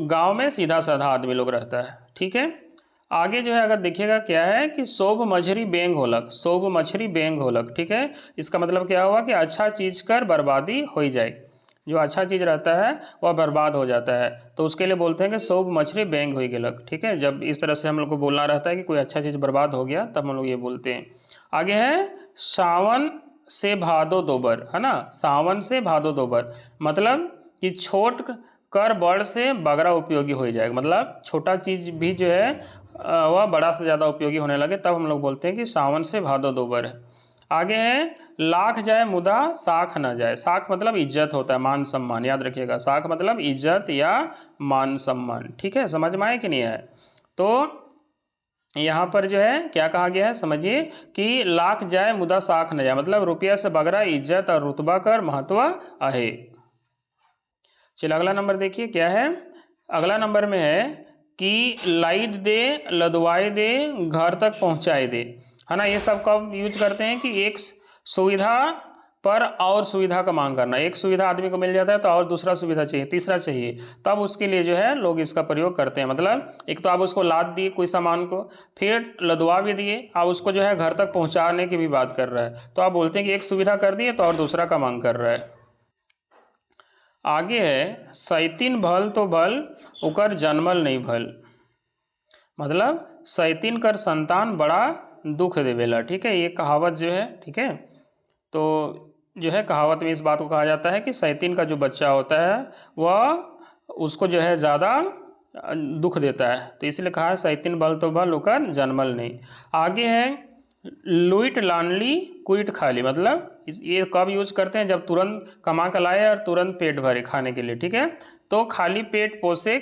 गांव में सीधा साधा आदमी लोग रहता है, ठीक है। आगे जो है अगर देखिएगा क्या है कि सोब मछरी बेंग होलक, सोब मछरी बेंग होलक, ठीक है। इसका मतलब क्या हुआ कि अच्छा चीज़ कर बर्बादी हो जाए, जो अच्छा चीज़ रहता है वह बर्बाद हो जाता है, तो उसके लिए बोलते हैं कि सोब मछली बेंग हो गेलक, ठीक है। जब इस तरह से हम लोग को बोलना रहता है कि कोई अच्छा चीज़ बर्बाद हो गया तब हम लोग ये बोलते हैं। आगे है सावन से भादो दोबर, है ना, सावन से भादो दोबर मतलब कि छोट कर बड़ से बगरा उपयोगी हो जाएगा, मतलब छोटा चीज़ भी जो है वह बड़ा से ज़्यादा उपयोगी होने लगे तब हम लोग बोलते हैं कि सावन से भादो दोबर है। आगे है लाख जाए मुदा साख न जाए, साख मतलब इज्जत होता है, मान सम्मान, याद रखिएगा, साख मतलब इज्जत या मान सम्मान, ठीक है, समझ में आए कि नहीं है। तो यहाँ पर जो है क्या कहा गया है समझिए कि लाख जाए मुदा साख न जाए, मतलब रुपया से बगरा इज्जत और रुतबा कर महत्व आहे। चलिए अगला नंबर देखिए क्या है। अगला नंबर में है कि लाइट दे लदवाए दे घर तक पहुँचाए दे, है ना। ये सब कब यूज करते हैं कि एक सुविधा पर और सुविधा का मांग करना, एक सुविधा आदमी को मिल जाता है तो और दूसरा सुविधा चाहिए, तीसरा चाहिए, तब उसके लिए जो है लोग इसका प्रयोग करते हैं। मतलब एक तो आप उसको लाद दिए कोई सामान को, फिर लदवा भी दिए, आप उसको जो है घर तक पहुंचाने की भी बात कर रहा है, तो आप बोलते हैं कि एक सुविधा कर दिए तो और दूसरा का मांग कर रहा है। आगे है सैतीन भल तो भल उकर जन्मल नहीं भल, मतलब सैतीन कर संतान बड़ा दुख देवेला, ठीक है, ये कहावत जो है, ठीक है। तो जो है कहावत में इस बात को कहा जाता है कि सैतीन का जो बच्चा होता है वह उसको जो है ज़्यादा दुख देता है, तो इसलिए कहा है सैतीन बल तो बल उकर जन्मल नहीं। आगे है लुइट लानली कुइट खाली, मतलब ये कब यूज करते हैं, जब तुरंत कमा कर लाए और तुरंत पेट भरे खाने के लिए, ठीक है। तो खाली पेट पोसे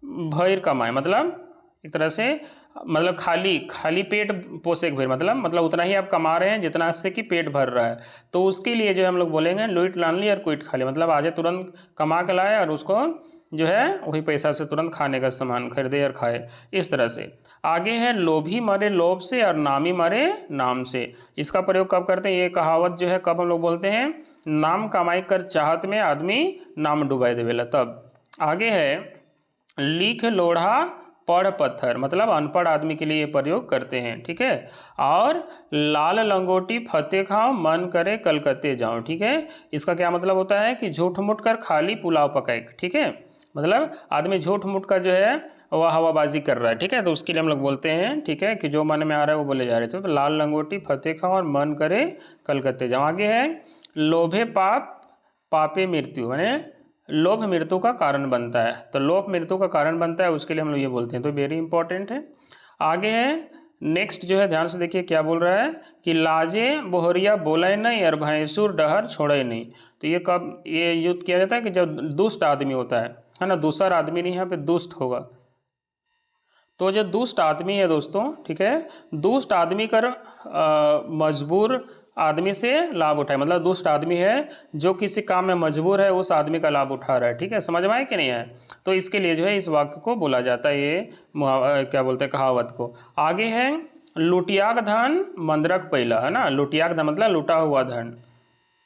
भैर कमाए, मतलब एक तरह से मतलब खाली पेट पोसे भैर, मतलब उतना ही आप कमा रहे हैं जितना से कि पेट भर रहा है, तो उसके लिए जो है हम लोग बोलेंगे लुइट लानली और कुइट खाली, मतलब आज तुरंत कमा के लाए और उसको जो है वही पैसा से तुरंत खाने का सामान खरीदे और खाए, इस तरह से। आगे है लोभी मरे लोभ से और नामी मरे नाम से, इसका प्रयोग कब करते हैं, ये कहावत जो है कब हम लोग बोलते हैं, नाम कमाई कर चाहत में आदमी नाम डुबाई देवेला तब। आगे है लिख लोढ़ा पढ़ पत्थर, मतलब अनपढ़ आदमी के लिए प्रयोग करते हैं, ठीक है। और लाल लंगोटी फतेह खाओ मन करे कलकत्ते जाओ, ठीक है। इसका क्या मतलब होता है कि झूठ मूठ कर खाली पुलाव पकाए, ठीक है, मतलब आदमी झूठ मूठ का जो है वह हवाबाजी कर रहा है, ठीक है, तो उसके लिए हम लोग बोलते हैं, ठीक है, कि जो मन में आ रहा है वो बोले जा रहे थे। तो लाल लंगोटी फतेह खाओ और मन करे कलकत्ते जाओ। आगे है लोभे पाप पापे मृत्यु, मैंने लोभ मृत्यु का कारण बनता है, तो लोभ मृत्यु का कारण बनता है, उसके लिए हम लोग ये बोलते हैं, तो वेरी इंपॉर्टेंट है। आगे है नेक्स्ट जो है ध्यान से देखिए क्या बोल रहा है कि लाजे बोहरिया बोले नहीं और भैंसुर डहर छोड़े नहीं, तो ये कब ये युद्ध किया जाता है कि जब दुष्ट आदमी होता है ना, दूसरा आदमी नहीं, यहाँ पे दुष्ट होगा। तो जो दुष्ट आदमी है दोस्तों, ठीक है, दुष्ट आदमी कर मजबूर आदमी से लाभ उठाए, मतलब दुष्ट आदमी है जो किसी काम में मजबूर है उस आदमी का लाभ उठा रहा है, ठीक है, समझ में आए कि नहीं है। तो इसके लिए जो है इस वाक्य को बोला जाता है, ये क्या बोलते हैं कहावत को। आगे है लुटियाक धन मंदरक पैला, है ना, लुटियाक धन मतलब लुटा हुआ धन,